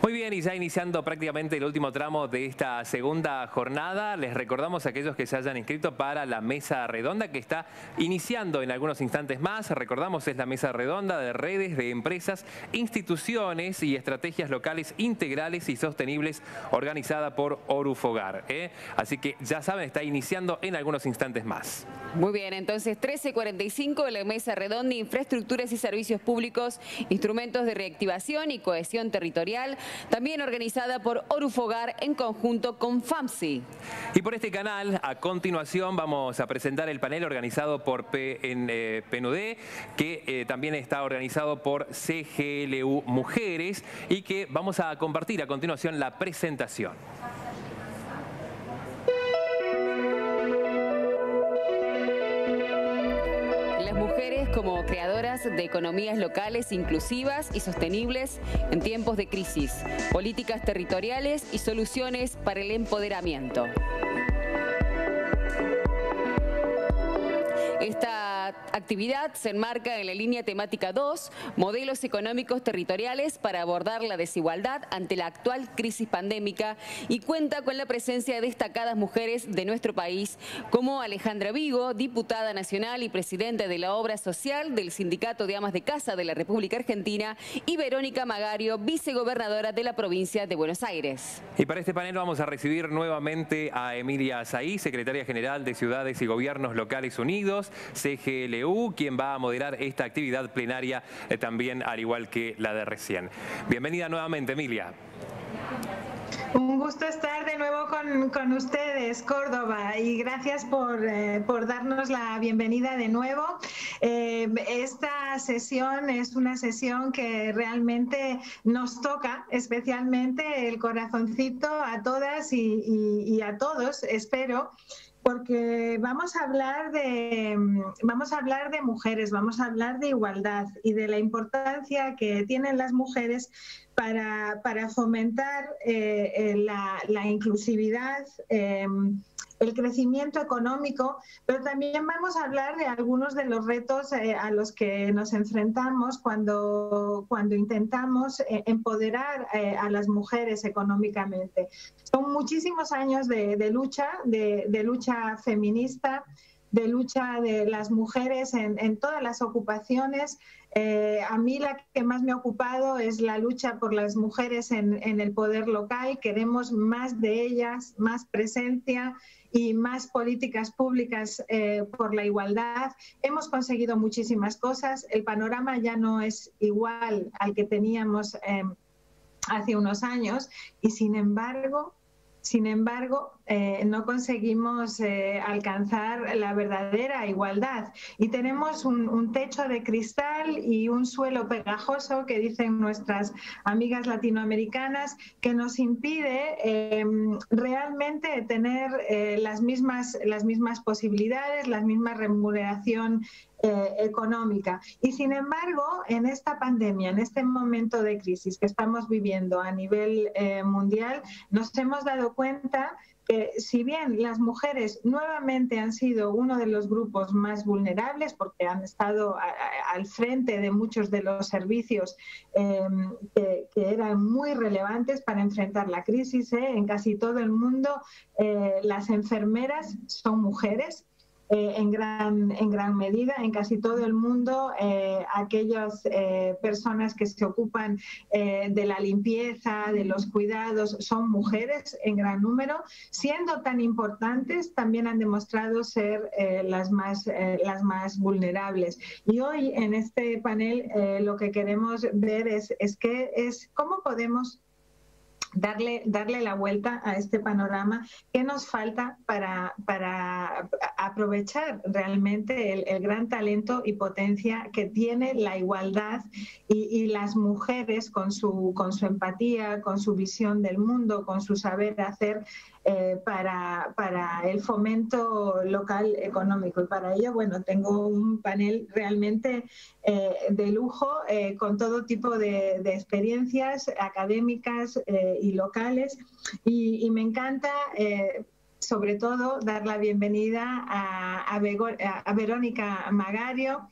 Muy bien, y ya iniciando prácticamente el último tramo de esta segunda jornada, les recordamos a aquellos que se hayan inscrito para la mesa redonda que está iniciando en algunos instantes más. Recordamos, es la mesa redonda de redes de empresas, instituciones y estrategias locales integrales y sostenibles organizada por Orufogar. Así que ya saben, está iniciando en algunos instantes más. Muy bien, entonces 13:45 la mesa redonda, infraestructuras y servicios públicos, instrumentos de reactivación y cohesión territorial, también organizada por Orufogar en conjunto con FAMSI. Y por este canal, a continuación, vamos a presentar el panel organizado por PNUD, que también está organizado por CGLU Mujeres y que vamos a compartir a continuación la presentación. Como creadoras de economías locales inclusivas y sostenibles en tiempos de crisis, políticas territoriales y soluciones para el empoderamiento. Esta actividad se enmarca en la línea temática 2, modelos económicos territoriales para abordar la desigualdad ante la actual crisis pandémica, y cuenta con la presencia de destacadas mujeres de nuestro país como Alejandra Vigo, diputada nacional y presidenta de la obra social del Sindicato de Amas de Casa de la República Argentina, y Verónica Magario, vicegobernadora de la provincia de Buenos Aires. Y para este panel vamos a recibir nuevamente a Emilia Azaí, secretaria general de Ciudades y Gobiernos Locales Unidos, CGLU, quien va a moderar esta actividad plenaria también, al igual que la de recién. Bienvenida nuevamente, Emilia. Un gusto estar de nuevo con ustedes, Córdoba, y gracias por darnos la bienvenida de nuevo. Esta sesión es una sesión que realmente nos toca especialmente el corazoncito a todas y a todos, espero, porque vamos a hablar de mujeres, vamos a hablar de igualdad y de la importancia que tienen las mujeres para fomentar la inclusividad, el crecimiento económico, pero también vamos a hablar de algunos de los retos a los que nos enfrentamos cuando intentamos empoderar a las mujeres económicamente. Son muchísimos años de lucha feminista, de lucha de las mujeres en todas las ocupaciones. A mí la que más me ha ocupado es la lucha por las mujeres en el poder local. Queremos más de ellas, más presencia y más políticas públicas por la igualdad. Hemos conseguido muchísimas cosas. El panorama ya no es igual al que teníamos hace unos años y sin embargo, no conseguimos alcanzar la verdadera igualdad. Y tenemos un techo de cristal y un suelo pegajoso, que dicen nuestras amigas latinoamericanas, que nos impide realmente tener las mismas posibilidades, la misma remuneración económica. Y sin embargo, en esta pandemia, en este momento de crisis que estamos viviendo a nivel mundial, nos hemos dado cuenta que si bien las mujeres nuevamente han sido uno de los grupos más vulnerables, porque han estado al frente de muchos de los servicios que eran muy relevantes para enfrentar la crisis, en casi todo el mundo las enfermeras son mujeres. En gran medida, en casi todo el mundo, aquellas personas que se ocupan de la limpieza, de los cuidados, son mujeres en gran número. Siendo tan importantes, también han demostrado ser las más vulnerables. Y hoy en este panel lo que queremos ver es cómo podemos darle la vuelta a este panorama. ¿Qué nos falta para aprovechar realmente el gran talento y potencia que tiene la igualdad y las mujeres con su empatía, con su visión del mundo, con su saber hacer para el fomento local económico? Y para ello, bueno, tengo un panel realmente de lujo con todo tipo de experiencias académicas y locales, y me encanta sobre todo dar la bienvenida a Verónica Magario.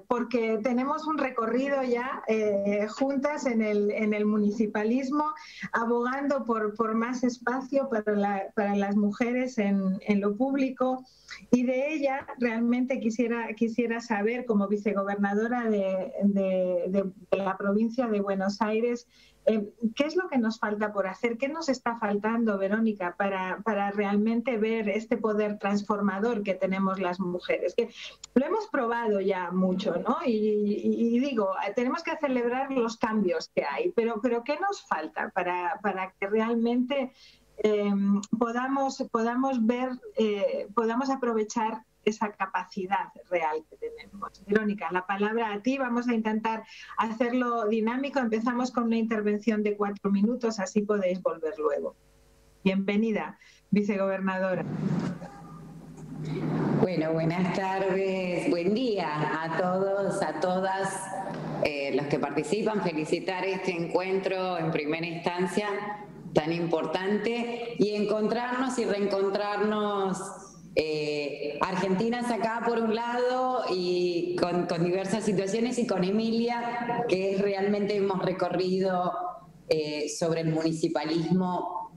porque tenemos un recorrido ya juntas en el municipalismo, abogando por más espacio para las mujeres en lo público. Y de ella realmente quisiera saber, como vicegobernadora de la provincia de Buenos Aires, ¿qué es lo que nos falta por hacer? ¿Qué nos está faltando, Verónica, para realmente ver este poder transformador que tenemos las mujeres? Que lo hemos probado ya mucho, ¿no? Y digo, tenemos que celebrar los cambios que hay, pero ¿qué nos falta para que realmente podamos ver, podamos aprovechar esa capacidad real que tenemos? Verónica, la palabra a ti. Vamos a intentar hacerlo dinámico. Empezamos con una intervención de 4 minutos, así podéis volver luego. Bienvenida, vicegobernadora. Bueno, buenas tardes, buen día a todos, a todas los que participan. Felicitar este encuentro en primera instancia tan importante y encontrarnos y reencontrarnos argentinas acá por un lado y con diversas situaciones, y con Emilia, que realmente hemos recorrido sobre el municipalismo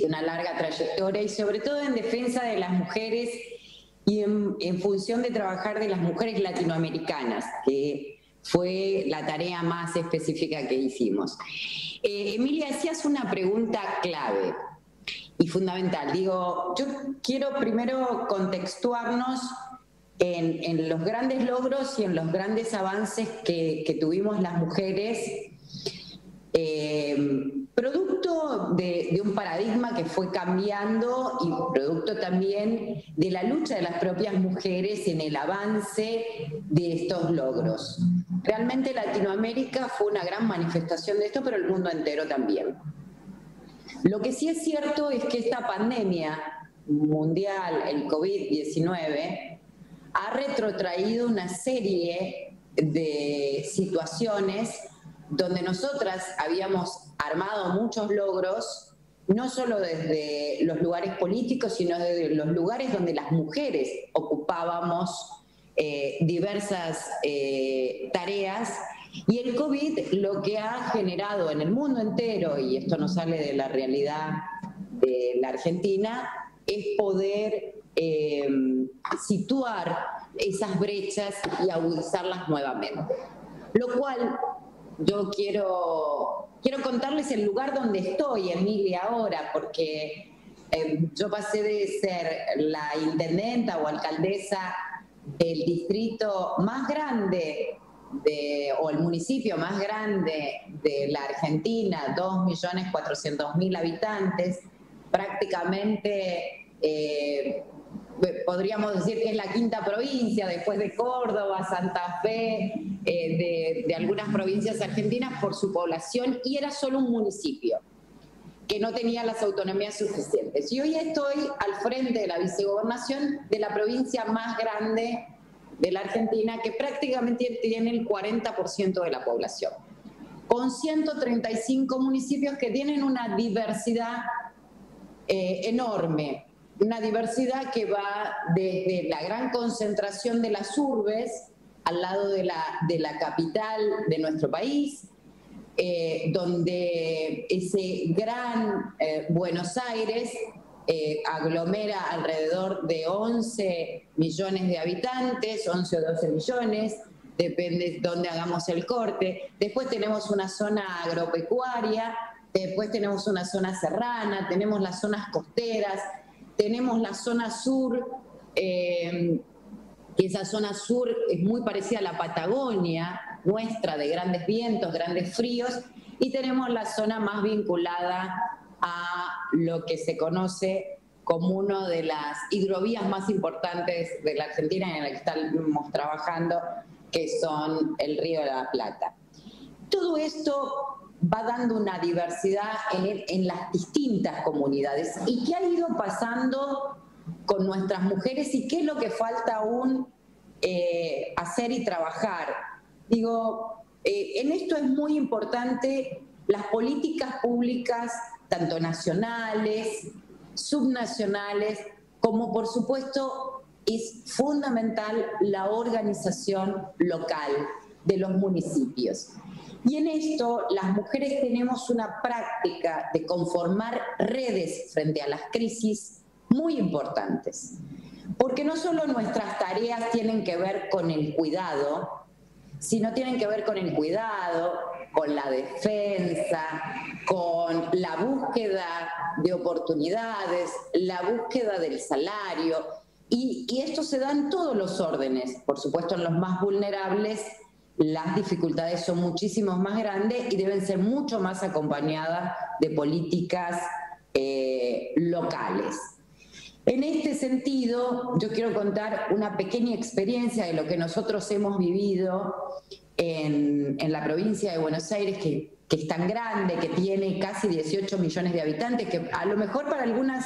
una larga trayectoria, y sobre todo en defensa de las mujeres y en función de trabajar de las mujeres latinoamericanas, que fue la tarea más específica que hicimos. Emilia, hacías una pregunta clave y fundamental. Digo, yo quiero primero contextuarnos en los grandes logros y en los grandes avances que tuvimos las mujeres, producto de un paradigma que fue cambiando y producto también de la lucha de las propias mujeres en el avance de estos logros. Realmente Latinoamérica fue una gran manifestación de esto, pero el mundo entero también. Lo que sí es cierto es que esta pandemia mundial, el COVID-19, ha retrotraído una serie de situaciones donde nosotras habíamos armado muchos logros, no solo desde los lugares políticos, sino desde los lugares donde las mujeres ocupábamos diversas tareas. Y el COVID lo que ha generado en el mundo entero, y esto no sale de la realidad de la Argentina, es poder situar esas brechas y agudizarlas nuevamente. Lo cual yo quiero contarles el lugar donde estoy, Emilia, ahora, porque yo pasé de ser la intendenta o alcaldesa del distrito más grande o el municipio más grande de la Argentina, 2.400.000 habitantes, prácticamente podríamos decir que es la quinta provincia después de Córdoba, Santa Fe, de algunas provincias argentinas por su población, y era solo un municipio que no tenía las autonomías suficientes. Y hoy estoy al frente de la vicegobernación de la provincia más grande de la Argentina, que prácticamente tiene el 40% de la población, con 135 municipios que tienen una diversidad enorme, una diversidad que va desde la gran concentración de las urbes al lado de la capital de nuestro país, donde ese gran Buenos Aires aglomera alrededor de 11 millones de habitantes, 11 o 12 millones, depende de dónde hagamos el corte. Después tenemos una zona agropecuaria, después tenemos una zona serrana, tenemos las zonas costeras, tenemos la zona sur, que esa zona sur es muy parecida a la Patagonia nuestra, de grandes vientos, grandes fríos, y tenemos la zona más vinculada a lo que se conoce como una de las hidrovías más importantes de la Argentina, en la que estamos trabajando, que son el Río de la Plata. Todo esto va dando una diversidad en las distintas comunidades. ¿Y qué ha ido pasando con nuestras mujeres y qué es lo que falta aún hacer y trabajar? Digo, en esto es muy importante las políticas públicas, tanto nacionales, subnacionales, como por supuesto es fundamental la organización local de los municipios. Y en esto las mujeres tenemos una práctica de conformar redes frente a las crisis muy importantes. Porque no solo nuestras tareas tienen que ver con el cuidado, sino tienen que ver con el cuidado, con la defensa, con la búsqueda de oportunidades, la búsqueda del salario. Y esto se da en todos los órdenes. Por supuesto, en los más vulnerables las dificultades son muchísimo más grandes y deben ser mucho más acompañadas de políticas locales. En este sentido, yo quiero contar una pequeña experiencia de lo que nosotros hemos vivido en la provincia de Buenos Aires, que es tan grande, que tiene casi 18 millones de habitantes, que a lo mejor para algunas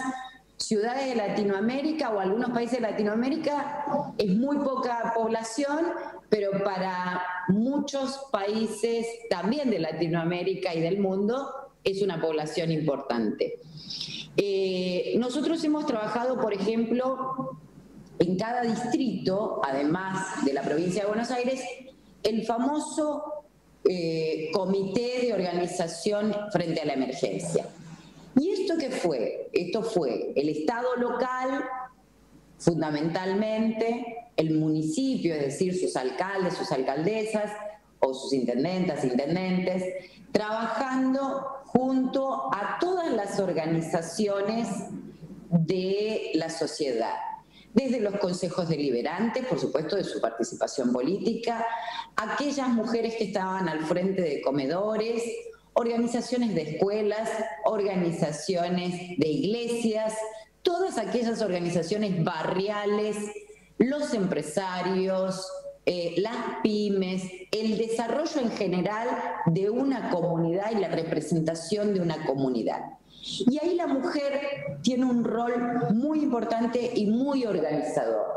ciudades de Latinoamérica o algunos países de Latinoamérica es muy poca población, pero para muchos países también de Latinoamérica y del mundo es una población importante. Nosotros hemos trabajado, por ejemplo, en cada distrito, además de la provincia de Buenos Aires, el famoso Comité de Organización frente a la Emergencia. ¿Y esto qué fue? Esto fue el Estado local, fundamentalmente, el municipio, es decir, sus alcaldes, sus alcaldesas, o sus intendentas, intendentes, trabajando junto a todas las organizaciones de la sociedad, desde los consejos deliberantes, por supuesto, de su participación política, aquellas mujeres que estaban al frente de comedores, organizaciones de escuelas, organizaciones de iglesias, todas aquellas organizaciones barriales, los empresarios, las pymes, el desarrollo en general de una comunidad y la representación de una comunidad. Y ahí la mujer tiene un rol muy importante y muy organizador.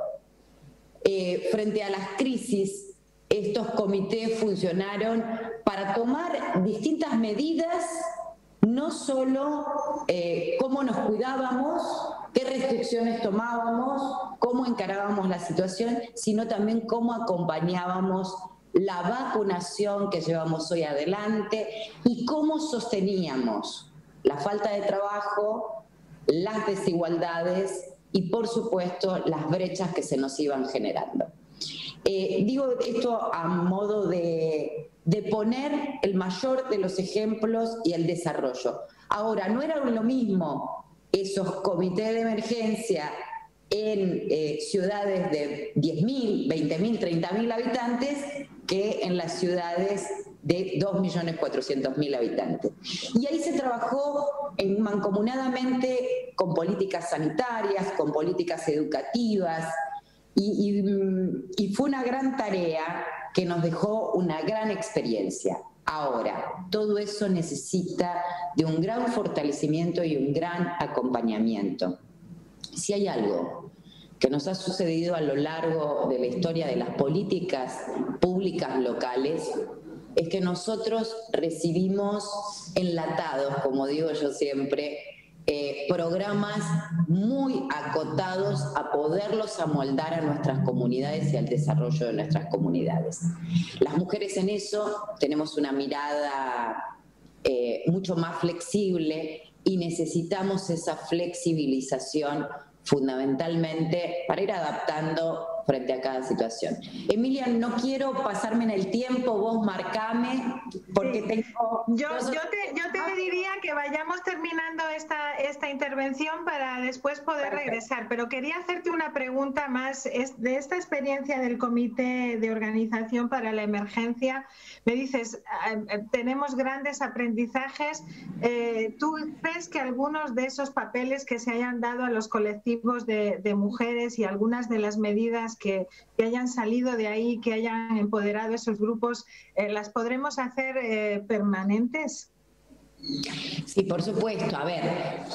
Frente a las crisis, estos comités funcionaron para tomar distintas medidas, no solo cómo nos cuidábamos, qué restricciones tomábamos, cómo encarábamos la situación, sino también cómo acompañábamos la vacunación que llevamos hoy adelante y cómo sosteníamos la falta de trabajo, las desigualdades y, por supuesto, las brechas que se nos iban generando. Digo esto a modo de poner el mayor de los ejemplos y el desarrollo. Ahora, no era lo mismo esos comités de emergencia en ciudades de 10.000, 20.000, 30.000 habitantes que en las ciudades de 2.400.000 habitantes. Y ahí se trabajó mancomunadamente con políticas sanitarias, con políticas educativas, y fue una gran tarea que nos dejó una gran experiencia. Ahora, todo eso necesita de un gran fortalecimiento y un gran acompañamiento. Si hay algo que nos ha sucedido a lo largo de la historia de las políticas públicas locales, es que nosotros recibimos enlatados, como digo yo siempre, programas muy acotados a poderlos amoldar a nuestras comunidades y al desarrollo de nuestras comunidades. Las mujeres en eso tenemos una mirada mucho más flexible y necesitamos esa flexibilización fundamentalmente para ir adaptando frente a cada situación. Emilia, no quiero pasarme en el tiempo, vos marcame, porque sí. tengo... Yo te diría que vayamos terminando esta intervención para después poder regresar, pero quería hacerte una pregunta más de esta experiencia del Comité de Organización para la Emergencia. Me dices, tenemos grandes aprendizajes. ¿Tú crees que algunos de esos papeles que se hayan dado a los colectivos de mujeres y algunas de las medidas que hayan salido de ahí, que hayan empoderado esos grupos, las podremos hacer permanentes? Sí, por supuesto. A ver,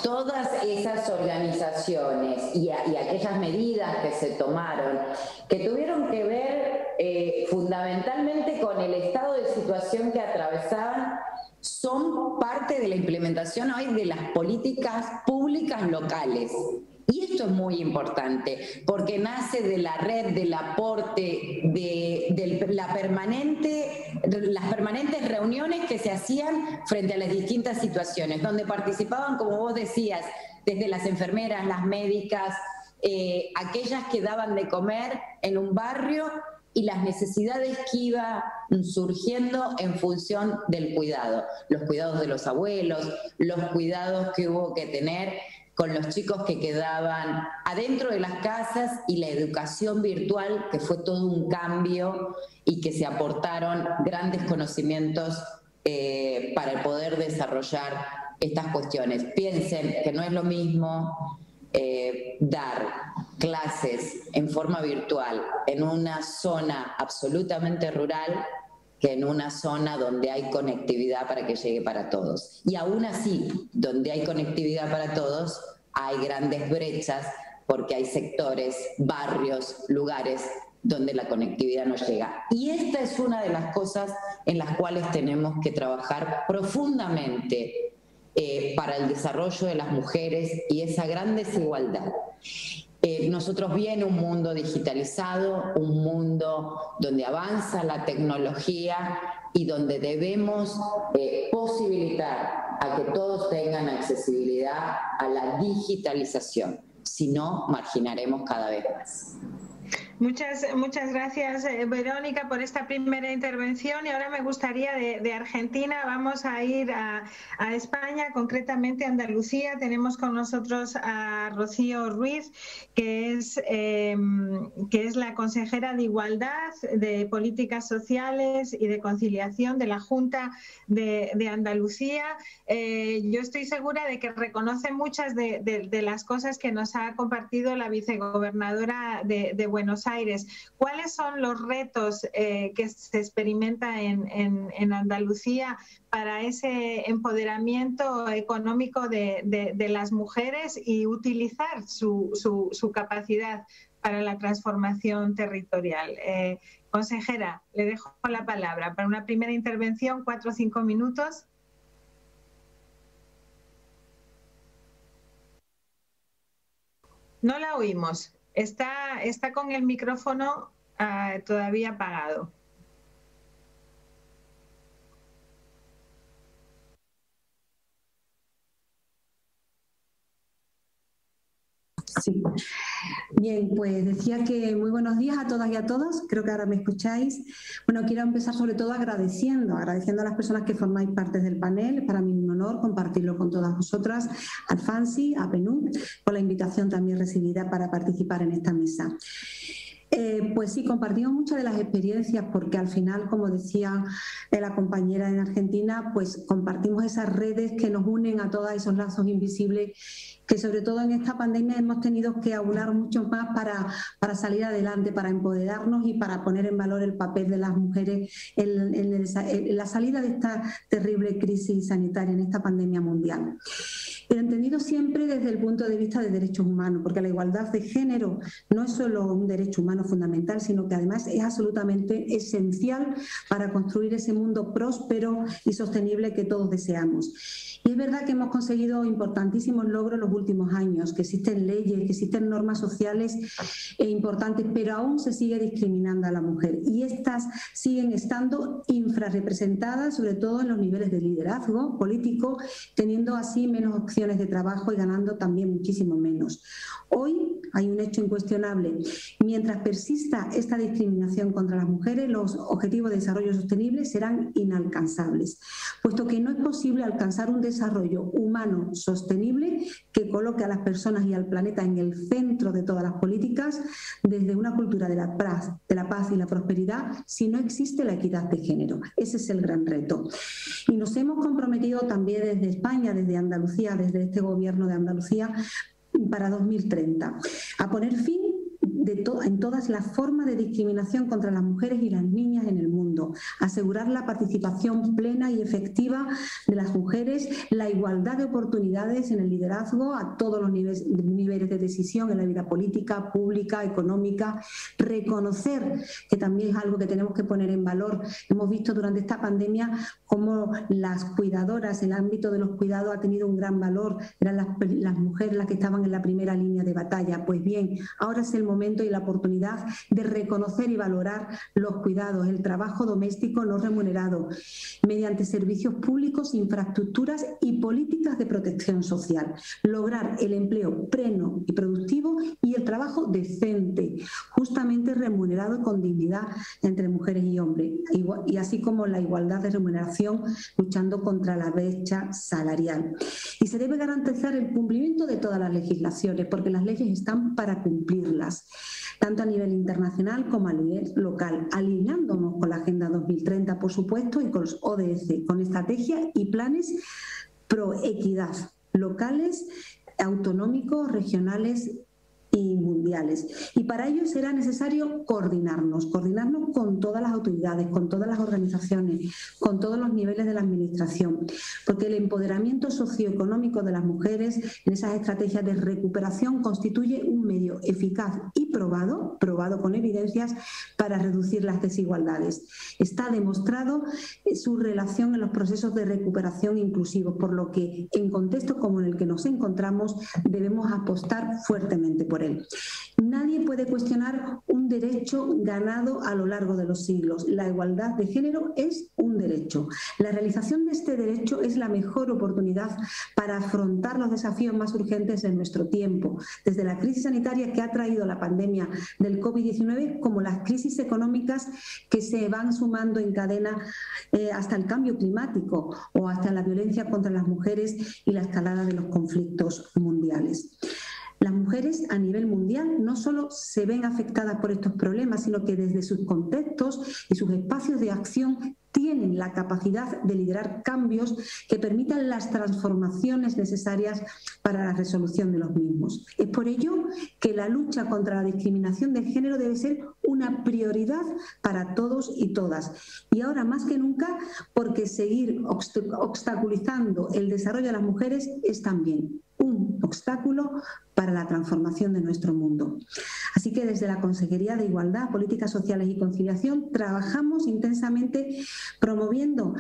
todas esas organizaciones y aquellas medidas que se tomaron, que tuvieron que ver fundamentalmente con el estado de situación que atravesaban, son parte de la implementación hoy de las políticas públicas locales. Y esto es muy importante, porque nace de la red, del aporte, de las permanentes reuniones que se hacían frente a las distintas situaciones, donde participaban, como vos decías, desde las enfermeras, las médicas, aquellas que daban de comer en un barrio y las necesidades que iban surgiendo en función del cuidado, los cuidados de los abuelos, los cuidados que hubo que tener con los chicos que quedaban adentro de las casas y la educación virtual, que fue todo un cambio y que se aportaron grandes conocimientos para el poder desarrollar estas cuestiones. Piensen que no es lo mismo dar clases en forma virtual en una zona absolutamente rural que en una zona donde hay conectividad para que llegue para todos. Y aún así, donde hay conectividad para todos, hay grandes brechas porque hay sectores, barrios, lugares donde la conectividad no llega. Y esta es una de las cosas en las cuales tenemos que trabajar profundamente para el desarrollo de las mujeres y esa gran desigualdad. Nosotros viene un mundo digitalizado, un mundo donde avanza la tecnología y donde debemos posibilitar a que todos tengan accesibilidad a la digitalización, si no, marginaremos cada vez más. Muchas gracias, Verónica, por esta primera intervención. Y ahora me gustaría de Argentina, vamos a ir a España, concretamente a Andalucía. Tenemos con nosotros a Rocío Ruiz, que es la consejera de Igualdad, de Políticas Sociales y de Conciliación de la Junta de Andalucía. Yo estoy segura de que reconoce muchas de las cosas que nos ha compartido la vicegobernadora de Buenos Aires. ¿Cuáles son los retos que se experimenta en Andalucía para ese empoderamiento económico de las mujeres y utilizar su capacidad para la transformación territorial? Consejera, le dejo la palabra para una primera intervención, 4 o 5 minutos. No la oímos. Está con el micrófono todavía apagado. Sí. Bien, pues decía que muy buenos días a todas y a todos, creo que ahora me escucháis. Bueno, quiero empezar sobre todo agradeciendo a las personas que formáis parte del panel. Es para mí un honor compartirlo con todas vosotras, al FANSI, a PNUD, por la invitación también recibida para participar en esta mesa. Pues sí, compartimos muchas de las experiencias porque al final, como decía la compañera en Argentina, pues compartimos esas redes que nos unen a todos esos lazos invisibles que sobre todo en esta pandemia hemos tenido que aunar mucho más para salir adelante, para empoderarnos y para poner en valor el papel de las mujeres en la salida de esta terrible crisis sanitaria, en esta pandemia mundial. Pero entendido siempre desde el punto de vista de derechos humanos, porque la igualdad de género no es solo un derecho humano fundamental, sino que además es absolutamente esencial para construir ese mundo próspero y sostenible que todos deseamos. Y es verdad que hemos conseguido importantísimos logros en los últimos años, que existen leyes, que existen normas sociales importantes, pero aún se sigue discriminando a la mujer. Y estas siguen estando infrarrepresentadas, sobre todo en los niveles de liderazgo político, teniendo así menos opciones de trabajo y ganando también muchísimo menos. Hoy hay un hecho incuestionable. Mientras persista esta discriminación contra las mujeres, los objetivos de desarrollo sostenible serán inalcanzables, puesto que no es posible alcanzar un desarrollo humano sostenible que coloque a las personas y al planeta en el centro de todas las políticas desde una cultura de la paz y la prosperidad si no existe la equidad de género. Ese es el gran reto. Y nos hemos comprometido también desde España, desde Andalucía, desde este gobierno de Andalucía, para 2030, a poner fin en todas las formas de discriminación contra las mujeres y las niñas en el mundo. mundo, asegurar la participación plena y efectiva de las mujeres, la igualdad de oportunidades en el liderazgo a todos los niveles de decisión en la vida política, pública, económica, reconocer, que también es algo que tenemos que poner en valor. Hemos visto durante esta pandemia cómo las cuidadoras, el ámbito de los cuidados ha tenido un gran valor, eran las mujeres las que estaban en la primera línea de batalla. Pues bien, ahora es el momento y la oportunidad de reconocer y valorar los cuidados, el trabajo doméstico no remunerado, mediante servicios públicos, infraestructuras y políticas de protección social. Lograr el empleo pleno y productivo y el trabajo decente, justamente remunerado y con dignidad entre mujeres y hombres, y así como la igualdad de remuneración, luchando contra la brecha salarial. Y se debe garantizar el cumplimiento de todas las legislaciones, porque las leyes están para cumplirlas, tanto a nivel internacional como a nivel local, alineándonos con la Agenda 2030, por supuesto, y con los ODS, con estrategias y planes pro equidad, locales, autonómicos, regionales y mundiales. Y para ello será necesario coordinarnos con todas las autoridades, con todas las organizaciones, con todos los niveles de la administración, porque el empoderamiento socioeconómico de las mujeres en esas estrategias de recuperación constituye un medio eficaz y probado con evidencias para reducir las desigualdades. Está demostrado su relación en los procesos de recuperación inclusivos, por lo que en contextos como en el que nos encontramos debemos apostar fuertemente por él. Nadie puede cuestionar un derecho ganado a lo largo de los siglos. La igualdad de género es un derecho. La realización de este derecho es la mejor oportunidad para afrontar los desafíos más urgentes de nuestro tiempo, desde la crisis sanitaria que ha traído la pandemia del COVID-19 como las crisis económicas que se van sumando en cadena hasta el cambio climático o hasta la violencia contra las mujeres y la escalada de los conflictos mundiales. Las mujeres a nivel mundial no solo se ven afectadas por estos problemas, sino que desde sus contextos y sus espacios de acción tienen la capacidad de liderar cambios que permitan las transformaciones necesarias para la resolución de los mismos. Es por ello que la lucha contra la discriminación de género debe ser una prioridad para todos y todas. Y ahora más que nunca, porque seguir obstaculizando el desarrollo de las mujeres es también un obstáculo para la transformación de nuestro mundo. Así que desde la Consejería de Igualdad, Políticas Sociales y Conciliación trabajamos intensamente promoviendo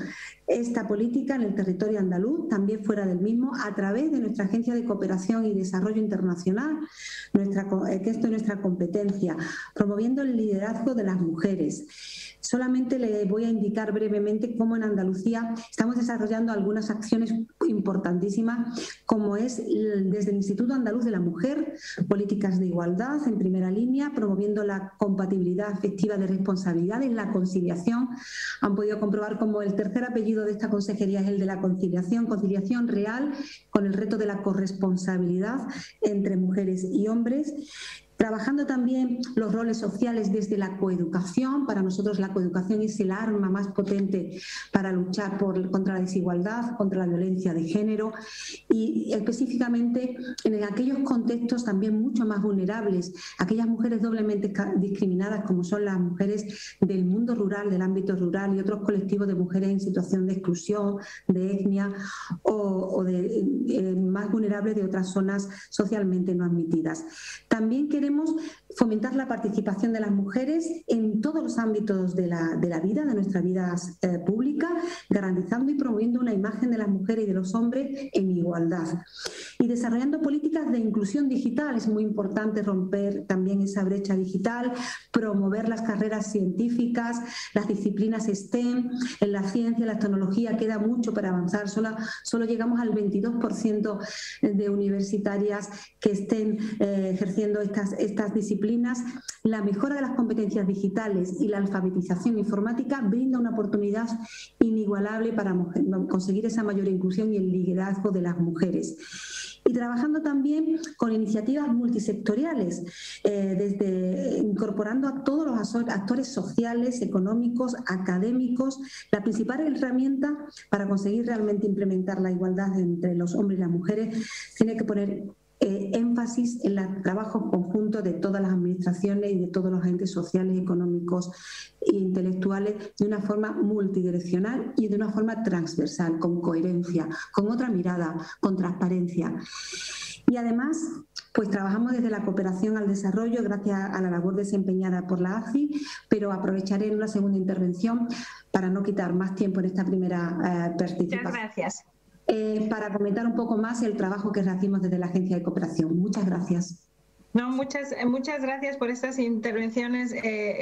esta política en el territorio andaluz, también fuera del mismo, a través de nuestra Agencia de Cooperación y Desarrollo Internacional, que esto es nuestra competencia, promoviendo el liderazgo de las mujeres. Solamente le voy a indicar brevemente cómo en Andalucía estamos desarrollando algunas acciones importantísimas, como es desde el Instituto Andaluz de la Mujer, políticas de igualdad en primera línea, promoviendo la compatibilidad afectiva de responsabilidades, la conciliación. Han podido comprobar cómo el tercer apellido de esta consejería es el de la conciliación real, con el reto de la corresponsabilidad entre mujeres y hombres. Trabajando también los roles sociales desde la coeducación. Para nosotros la coeducación es el arma más potente para luchar contra la desigualdad, contra la violencia de género y específicamente en aquellos contextos también mucho más vulnerables, aquellas mujeres doblemente discriminadas como son las mujeres del mundo rural, del ámbito rural y otros colectivos de mujeres en situación de exclusión, de etnia o de más vulnerables de otras zonas socialmente no admitidas. También queremos fomentar la participación de las mujeres en todos los ámbitos de la vida, de nuestra vida pública, garantizando y promoviendo una imagen de las mujeres y de los hombres en igualdad. Y desarrollando políticas de inclusión digital. Es muy importante romper también esa brecha digital, promover las carreras científicas, las disciplinas STEM. En la ciencia y la tecnología queda mucho para avanzar. Solo llegamos al 22% de universitarias que estén ejerciendo estas disciplinas. La mejora de las competencias digitales y la alfabetización informática brinda una oportunidad inigualable para conseguir esa mayor inclusión y el liderazgo de las mujeres. Y trabajando también con iniciativas multisectoriales, desde incorporando a todos los actores sociales, económicos, académicos. La principal herramienta para conseguir realmente implementar la igualdad entre los hombres y las mujeres tiene que poner énfasis en el trabajo conjunto de todas las administraciones y de todos los agentes sociales, económicos e intelectuales de una forma multidireccional y de una forma transversal, con coherencia, con otra mirada, con transparencia. Y además, pues trabajamos desde la cooperación al desarrollo gracias a la labor desempeñada por la ACI, pero aprovecharé en una segunda intervención para no quitar más tiempo en esta primera participación. Muchas gracias. Para comentar un poco más el trabajo que hacemos desde la Agencia de Cooperación. Muchas gracias. No, muchas gracias por estas intervenciones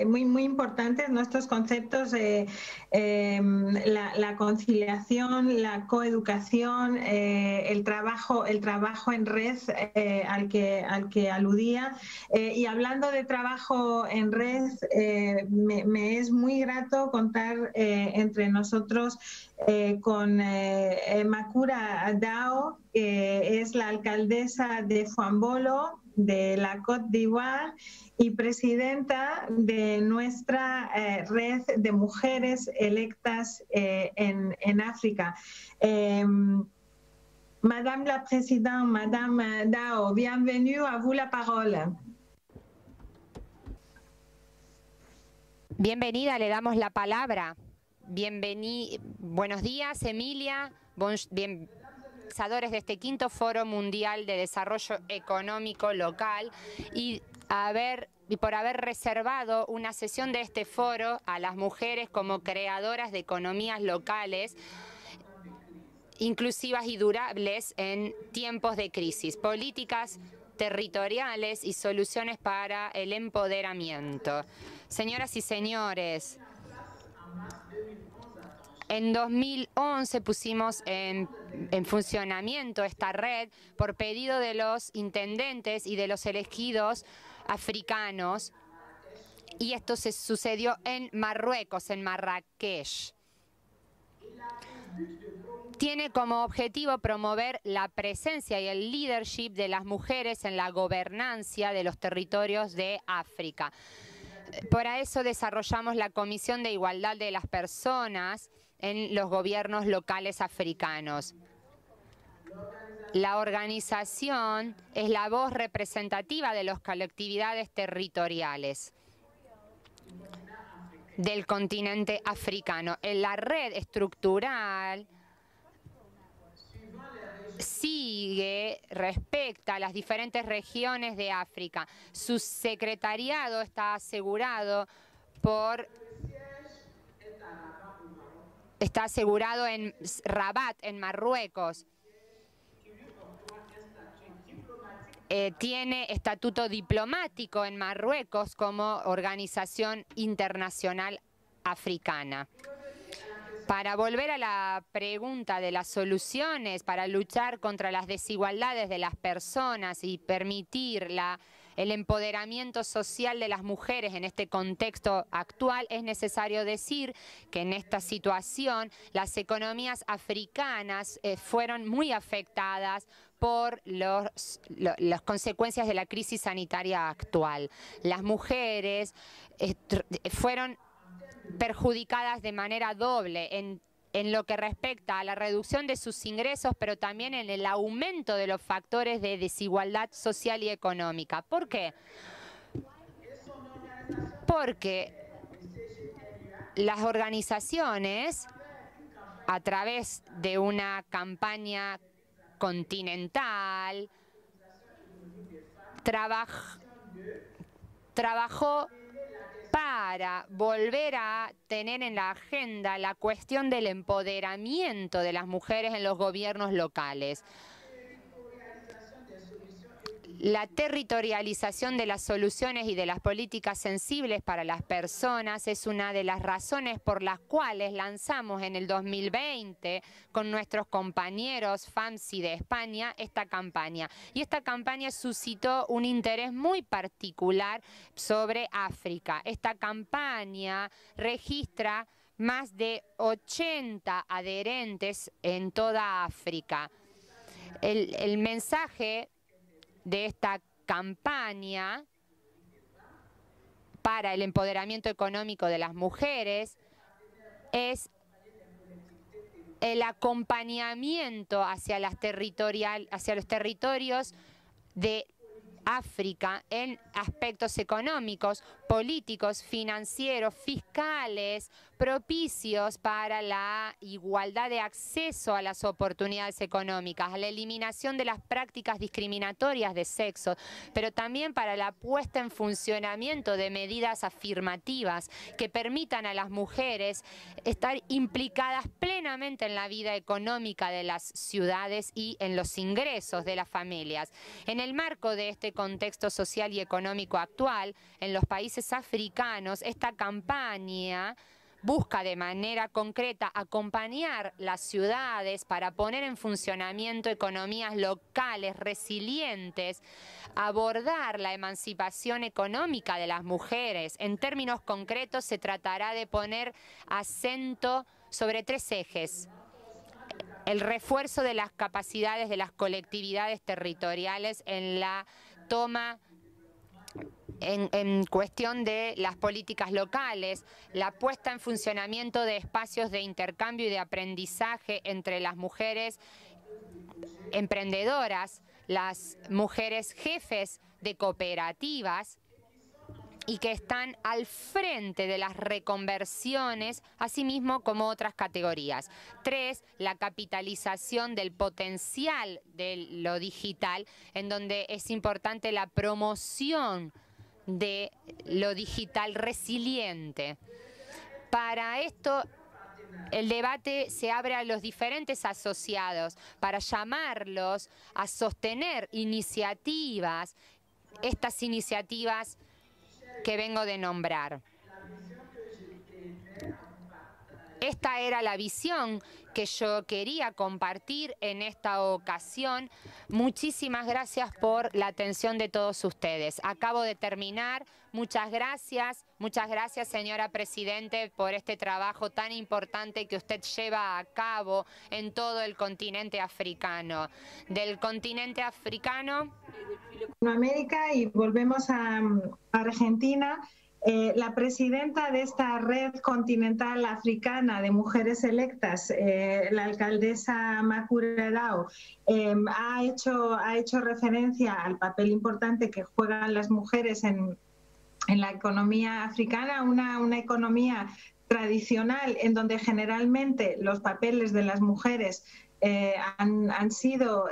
muy importantes. Nuestros conceptos, la conciliación, la coeducación, el trabajo en red al que aludía. Y hablando de trabajo en red, me es muy grato contar entre nosotros con Makura Dao, que es la alcaldesa de Fuambolo, de la Côte d'Ivoire, y presidenta de nuestra red de mujeres electas en África. Madame la Présidente, Madame Dao, bienvenue, à vous la parole. Bienvenida, le damos la palabra. Buenos días, Emilia. Organizadores de este quinto Foro Mundial de Desarrollo Económico Local y por haber reservado una sesión de este foro a las mujeres como creadoras de economías locales inclusivas y durables en tiempos de crisis, políticas territoriales y soluciones para el empoderamiento. Señoras y señores, en 2011 pusimos en funcionamiento esta red por pedido de los intendentes y de los elegidos africanos, y esto se sucedió en Marruecos, en Marrakech. Tiene como objetivo promover la presencia y el leadership de las mujeres en la gobernancia de los territorios de África. Por eso desarrollamos la Comisión de Igualdad de las Personas en los gobiernos locales africanos. La organización es la voz representativa de las colectividades territoriales del continente africano. En la red estructural respecta a las diferentes regiones de África. Su secretariado está asegurado en Rabat, en Marruecos. Tiene estatuto diplomático en Marruecos como organización internacional africana. Para volver a la pregunta de las soluciones para luchar contra las desigualdades de las personas y permitir el empoderamiento social de las mujeres en este contexto actual, es necesario decir que en esta situación las economías africanas fueron muy afectadas por las consecuencias de la crisis sanitaria actual. Las mujeres fueron perjudicadas de manera doble en lo que respecta a la reducción de sus ingresos, pero también en el aumento de los factores de desigualdad social y económica. ¿Por qué? Porque las organizaciones, a través de una campaña continental, trabajó para volver a tener en la agenda la cuestión del empoderamiento de las mujeres en los gobiernos locales. La territorialización de las soluciones y de las políticas sensibles para las personas es una de las razones por las cuales lanzamos en el 2020 con nuestros compañeros FAMSI de España esta campaña. Y esta campaña suscitó un interés muy particular sobre África. Esta campaña registra más de 80 adherentes en toda África. El mensaje de esta campaña para el empoderamiento económico de las mujeres es el acompañamiento hacia los territorios de África en aspectos económicos, políticos, financieros, fiscales, propicios para la igualdad de acceso a las oportunidades económicas, a la eliminación de las prácticas discriminatorias de sexo, pero también para la puesta en funcionamiento de medidas afirmativas que permitan a las mujeres estar implicadas plenamente en la vida económica de las ciudades y en los ingresos de las familias. En el marco de este contexto social y económico actual, en los países africanos, esta campaña busca de manera concreta acompañar las ciudades para poner en funcionamiento economías locales resilientes, abordar la emancipación económica de las mujeres. En términos concretos, se tratará de poner acento sobre 3 ejes. El refuerzo de las capacidades de las colectividades territoriales en la toma en cuestión de las políticas locales, la puesta en funcionamiento de espacios de intercambio y de aprendizaje entre las mujeres emprendedoras, las mujeres jefes de cooperativas y que están al frente de las reconversiones, así mismo como otras categorías. 3, la capitalización del potencial de lo digital, en donde es importante la promoción de lo digital resiliente. Para esto, el debate se abre a los diferentes asociados para llamarlos a sostener iniciativas, estas iniciativas que vengo de nombrar. Esta era la visión que yo quería compartir en esta ocasión. Muchísimas gracias por la atención de todos ustedes. Acabo de terminar. Muchas gracias señora Presidente por este trabajo tan importante que usted lleva a cabo en todo el continente africano. Del continente africano. América, y volvemos a Argentina. La presidenta de esta red continental africana de mujeres electas, la alcaldesa Makura Dao, ha hecho referencia al papel importante que juegan las mujeres en la economía africana, una economía tradicional en donde generalmente los papeles de las mujeres han sido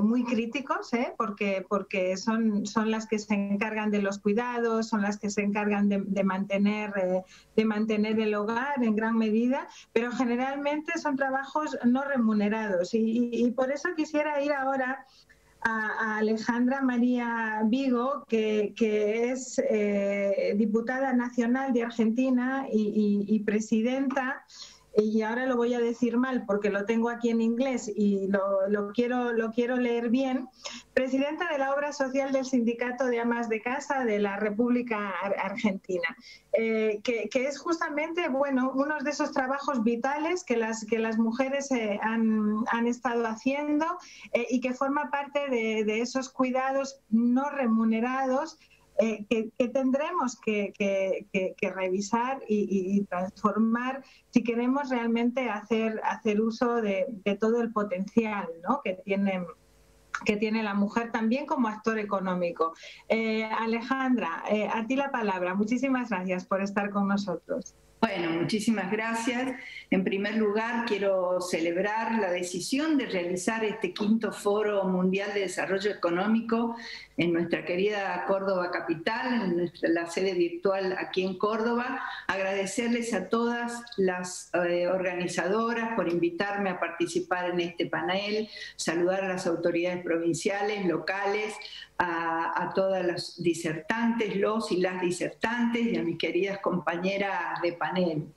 muy críticos, porque son las que se encargan de los cuidados, son las que se encargan de mantener el hogar en gran medida, pero generalmente son trabajos no remunerados. Y por eso quisiera ir ahora a Alejandra María Vigo, que es diputada nacional de Argentina y presidenta, y ahora lo voy a decir mal porque lo tengo aquí en inglés y lo quiero leer bien, presidenta de la obra social del Sindicato de Amas de Casa de la República Argentina, que es justamente, bueno, uno de esos trabajos vitales que las mujeres han estado haciendo y que forma parte de esos cuidados no remunerados que tendremos que revisar y transformar si queremos realmente hacer uso de todo el potencial, ¿no?, que tiene la mujer también como actor económico. Alejandra, a ti la palabra. Muchísimas gracias por estar con nosotros. Bueno, muchísimas gracias. En primer lugar, quiero celebrar la decisión de realizar este 5º Foro Mundial de Desarrollo Económico en nuestra querida Córdoba capital, en la sede virtual aquí en Córdoba. Agradecerles a todas las organizadoras por invitarme a participar en este panel, saludar a las autoridades provinciales, locales, a todas las disertantes, los y las disertantes y a mis queridas compañeras de panel.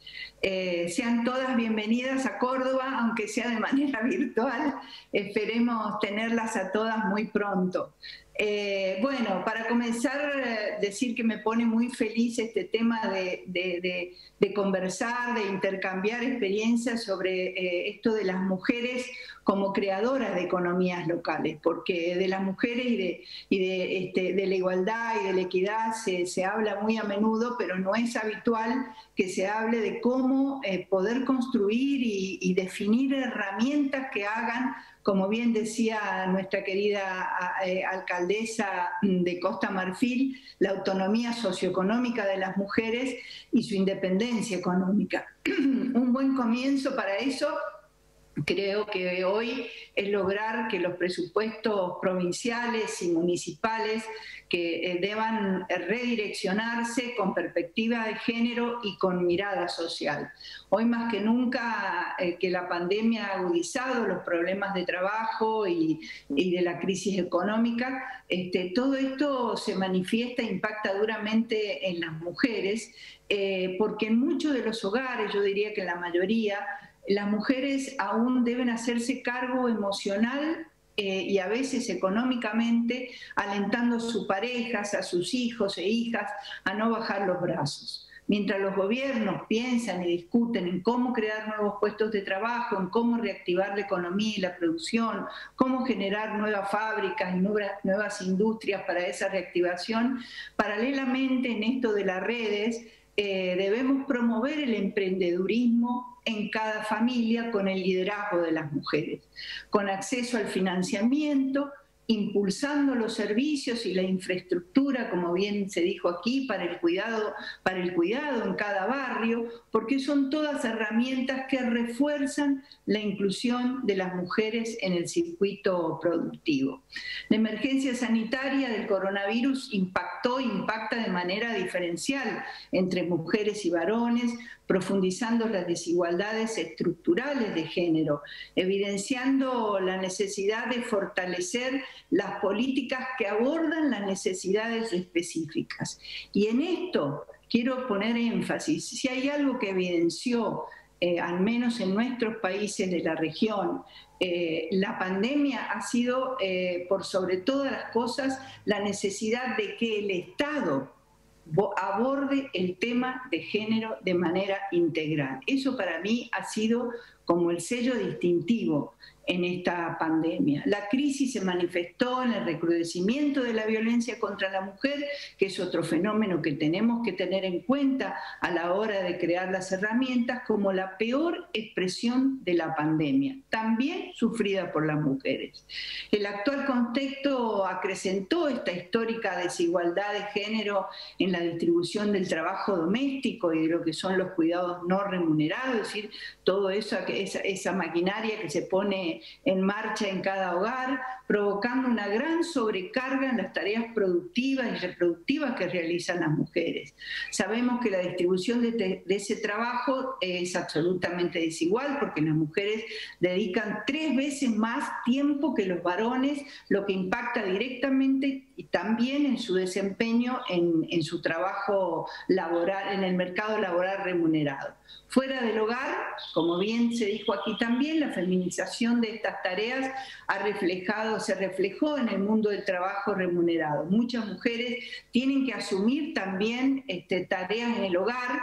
Sean todas bienvenidas a Córdoba, aunque sea de manera virtual. Esperemos tenerlas a todas muy pronto. Bueno, para comenzar, decir que me pone muy feliz este tema de conversar, de intercambiar experiencias sobre esto de las mujeres como creadoras de economías locales, porque de las mujeres de la igualdad y de la equidad se habla muy a menudo, pero no es habitual que se hable de cómo poder construir y definir herramientas que hagan, como bien decía nuestra querida alcaldesa de Costa Marfil, la autonomía socioeconómica de las mujeres y su independencia económica. Un buen comienzo para eso creo que hoy es lograr que los presupuestos provinciales y municipales que deban redireccionarse con perspectiva de género y con mirada social. Hoy más que nunca que la pandemia ha agudizado los problemas de trabajo y de la crisis económica, todo esto se manifiesta e impacta duramente en las mujeres, porque en muchos de los hogares, yo diría que en la mayoría, las mujeres aún deben hacerse cargo emocional y a veces económicamente, alentando a sus parejas, a sus hijos e hijas a no bajar los brazos. Mientras los gobiernos piensan y discuten en cómo crear nuevos puestos de trabajo, en cómo reactivar la economía y la producción, cómo generar nuevas fábricas y nuevas industrias para esa reactivación, paralelamente en esto de las redes, debemos promover el emprendedurismo en cada familia con el liderazgo de las mujeres, con acceso al financiamiento, impulsando los servicios y la infraestructura, como bien se dijo aquí, para el cuidado en cada barrio, porque son todas herramientas que refuerzan la inclusión de las mujeres en el circuito productivo. La emergencia sanitaria del coronavirus impacta de manera diferencial entre mujeres y varones, profundizando las desigualdades estructurales de género, evidenciando la necesidad de fortalecer las políticas que abordan las necesidades específicas. Y en esto quiero poner énfasis: si hay algo que evidenció, al menos en nuestros países de la región, la pandemia ha sido, por sobre todas las cosas, la necesidad de que el Estado aborde el tema de género de manera integral. Eso para mí ha sido como el sello distintivo en esta pandemia. La crisis se manifestó en el recrudecimiento de la violencia contra la mujer, que es otro fenómeno que tenemos que tener en cuenta a la hora de crear las herramientas, como la peor expresión de la pandemia, también sufrida por las mujeres. El actual contexto acrecentó esta histórica desigualdad de género en la distribución del trabajo doméstico y de lo que son los cuidados no remunerados, es decir, todo eso, esa maquinaria que se pone en marcha en cada hogar, provocando una gran sobrecarga en las tareas productivas y reproductivas que realizan las mujeres. Sabemos que la distribución de ese trabajo es absolutamente desigual, porque las mujeres dedican 3 veces más tiempo que los varones, lo que impacta directamente y también en su desempeño en su trabajo laboral, en el mercado laboral remunerado. Fuera del hogar, como bien se dijo aquí también, la feminización de estas tareas se reflejó en el mundo del trabajo remunerado. Muchas mujeres tienen que asumir también tareas en el hogar,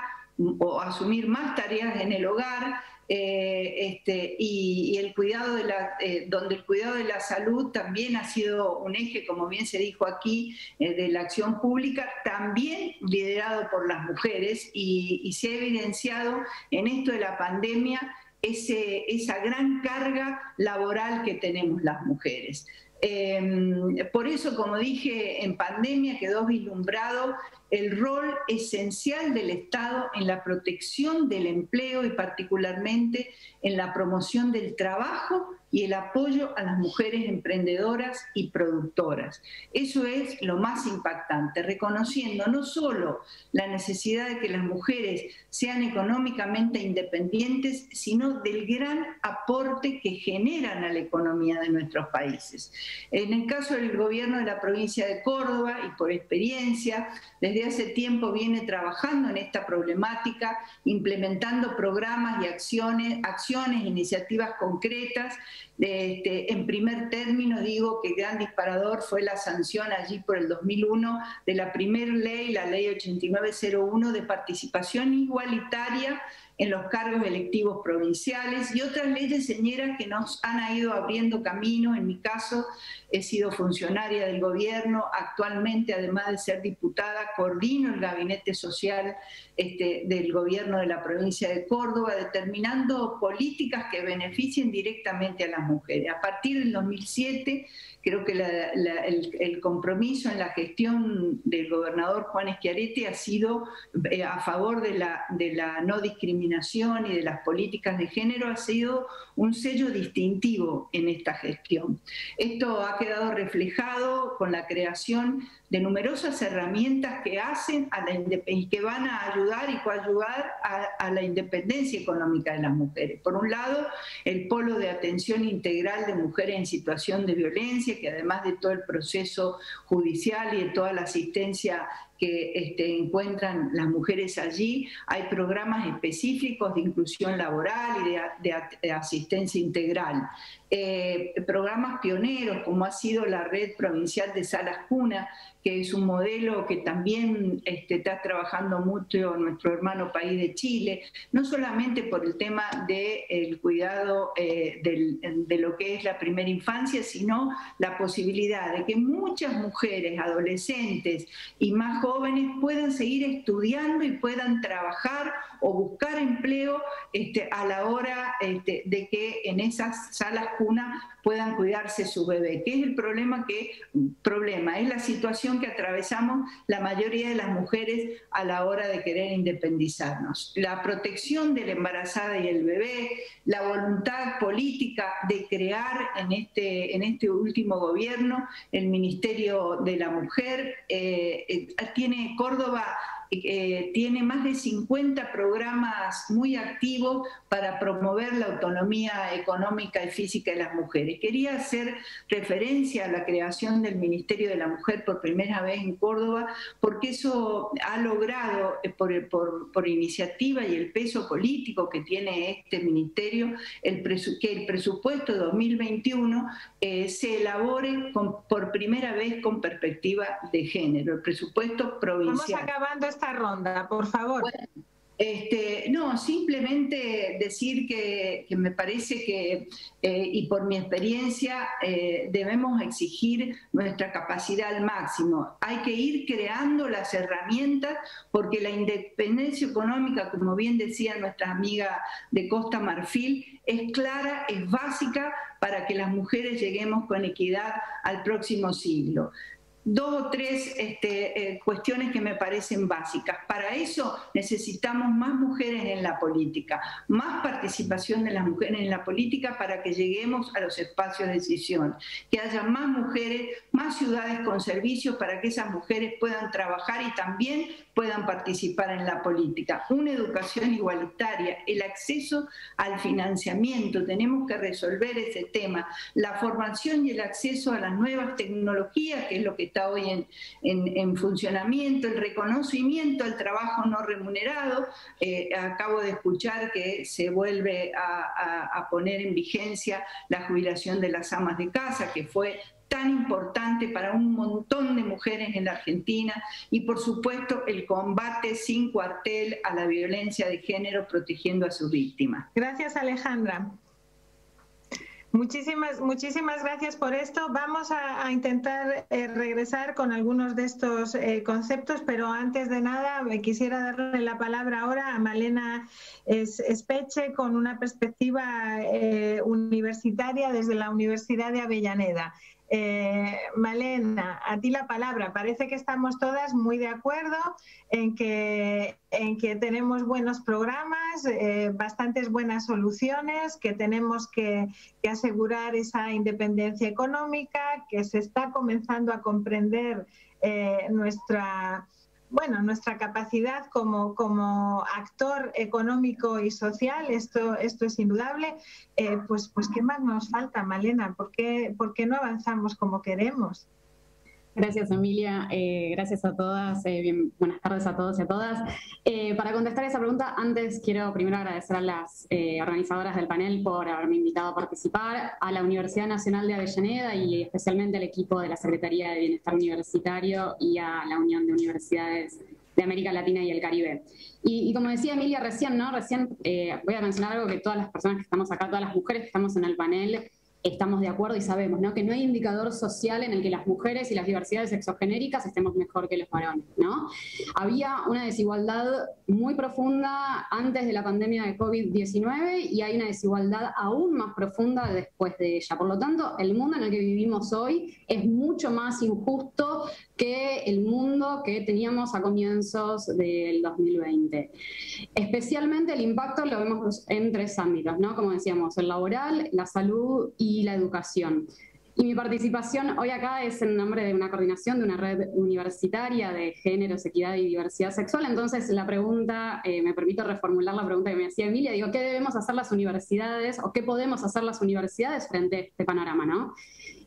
o asumir más tareas en el hogar, y el cuidado donde el cuidado de la salud también ha sido un eje, como bien se dijo aquí, de la acción pública, también liderado por las mujeres, y se ha evidenciado en esto de la pandemia esa gran carga laboral que tenemos las mujeres. Por eso, como dije, en pandemia quedó vislumbrado el rol esencial del Estado en la protección del empleo y particularmente en la promoción del trabajo y el apoyo a las mujeres emprendedoras y productoras. Eso es lo más impactante, reconociendo no solo la necesidad de que las mujeres sean económicamente independientes, sino del gran aporte que generan a la economía de nuestros países. En el caso del gobierno de la provincia de Córdoba, y por experiencia, desde hace tiempo viene trabajando en esta problemática, implementando programas y acciones, iniciativas concretas En primer término digo que gran disparador fue la sanción allí por el 2001 de la primera ley, la ley 8901 de participación igualitaria en los cargos electivos provinciales y otras leyes señeras que nos han ido abriendo camino. En mi caso, he sido funcionaria del gobierno, actualmente, además de ser diputada, coordino el gabinete social del gobierno de la provincia de Córdoba, determinando políticas que beneficien directamente a las mujeres. A partir del 2007, creo que el compromiso en la gestión del gobernador Juan Schiaretti ha sido a favor de la no discriminación y de las políticas de género, ha sido un sello distintivo en esta gestión. Esto ha quedado reflejado con la creación de numerosas herramientas que hacen y que van a ayudar y coayudar a la independencia económica de las mujeres. Por un lado, el Polo de Atención Integral de Mujeres en Situación de Violencia, que además de todo el proceso judicial y de toda la asistencia que encuentran las mujeres allí, hay programas específicos de inclusión laboral y de asistencia integral. Programas pioneros, como ha sido la Red Provincial de Salas Cuna, que es un modelo que también está trabajando mucho nuestro hermano país de Chile, no solamente por el tema del cuidado de lo que es la primera infancia, sino la posibilidad de que muchas mujeres, adolescentes y más jóvenes puedan seguir estudiando y puedan trabajar o buscar empleo a la hora de que en esas salas cuna puedan cuidarse su bebé, que es el problema es la situación que atravesamos la mayoría de las mujeres a la hora de querer independizarnos. La protección de la embarazada y el bebé, la voluntad política de crear en este último gobierno el Ministerio de la Mujer, Córdoba tiene más de 50 programas muy activos para promover la autonomía económica y física de las mujeres. Quería hacer referencia a la creación del Ministerio de la Mujer por primera vez en Córdoba, porque eso ha logrado, por iniciativa y el peso político que tiene este ministerio, que el presupuesto 2021 se elabore por primera vez con perspectiva de género, el presupuesto provincial. Vamos acabando esta ronda, por favor. Bueno, no, simplemente decir que me parece que, y por mi experiencia, debemos exigir nuestra capacidad al máximo. Hay que ir creando las herramientas porque la independencia económica, como bien decía nuestra amiga de Costa Marfil, es clara, es básica para que las mujeres lleguemos con equidad al próximo siglo. Dos o tres cuestiones que me parecen básicas. Para eso necesitamos más mujeres en la política, más participación de las mujeres en la política para que lleguemos a los espacios de decisión, que haya más mujeres, más ciudades con servicios para que esas mujeres puedan trabajar y también puedan participar en la política. Una educación igualitaria, el acceso al financiamiento, tenemos que resolver ese tema, la formación y el acceso a las nuevas tecnologías, que es lo que está hoy en funcionamiento, el reconocimiento al trabajo no remunerado. Acabo de escuchar que se vuelve a poner en vigencia la jubilación de las amas de casa, que fue tan importante para un montón de mujeres en la Argentina, y por supuesto el combate sin cuartel a la violencia de género, protegiendo a sus víctimas. Gracias, Alejandra. Muchísimas gracias por esto. Vamos a intentar regresar con algunos de estos conceptos, pero antes de nada quisiera darle la palabra ahora a Malena Speche con una perspectiva universitaria desde la Universidad de Avellaneda. Malena, a ti la palabra. Parece que estamos todas muy de acuerdo en que tenemos buenos programas, bastantes buenas soluciones, que tenemos que asegurar esa independencia económica, que se está comenzando a comprender nuestra capacidad como actor económico y social. Esto es indudable. Pues ¿qué más nos falta, Malena? ¿Por qué no avanzamos como queremos? Gracias, Emilia. Gracias a todas. Buenas tardes a todos y a todas. Para contestar esa pregunta, antes quiero primero agradecer a las organizadoras del panel por haberme invitado a participar, a la Universidad Nacional de Avellaneda y especialmente al equipo de la Secretaría de Bienestar Universitario y a la Unión de Universidades de América Latina y el Caribe. Y como decía Emilia recién, ¿no? Voy a mencionar algo que todas las personas que estamos acá, todas las mujeres que estamos en el panel, estamos de acuerdo y sabemos, ¿no? Que no hay indicador social en el que las mujeres y las diversidades sexogenéricas estemos mejor que los varones, ¿no? Había una desigualdad muy profunda antes de la pandemia de COVID-19 y hay una desigualdad aún más profunda después de ella. Por lo tanto, el mundo en el que vivimos hoy es mucho más injusto que el mundo que teníamos a comienzos del 2020. Especialmente el impacto lo vemos en 3 ámbitos, ¿no? Como decíamos, el laboral, la salud y la educación. Y mi participación hoy acá es en nombre de una coordinación de una red universitaria de géneros, equidad y diversidad sexual. Entonces la pregunta, me permito reformular la pregunta que me hacía Emilia, digo, ¿qué debemos hacer las universidades o qué podemos hacer las universidades frente a este panorama, ¿no?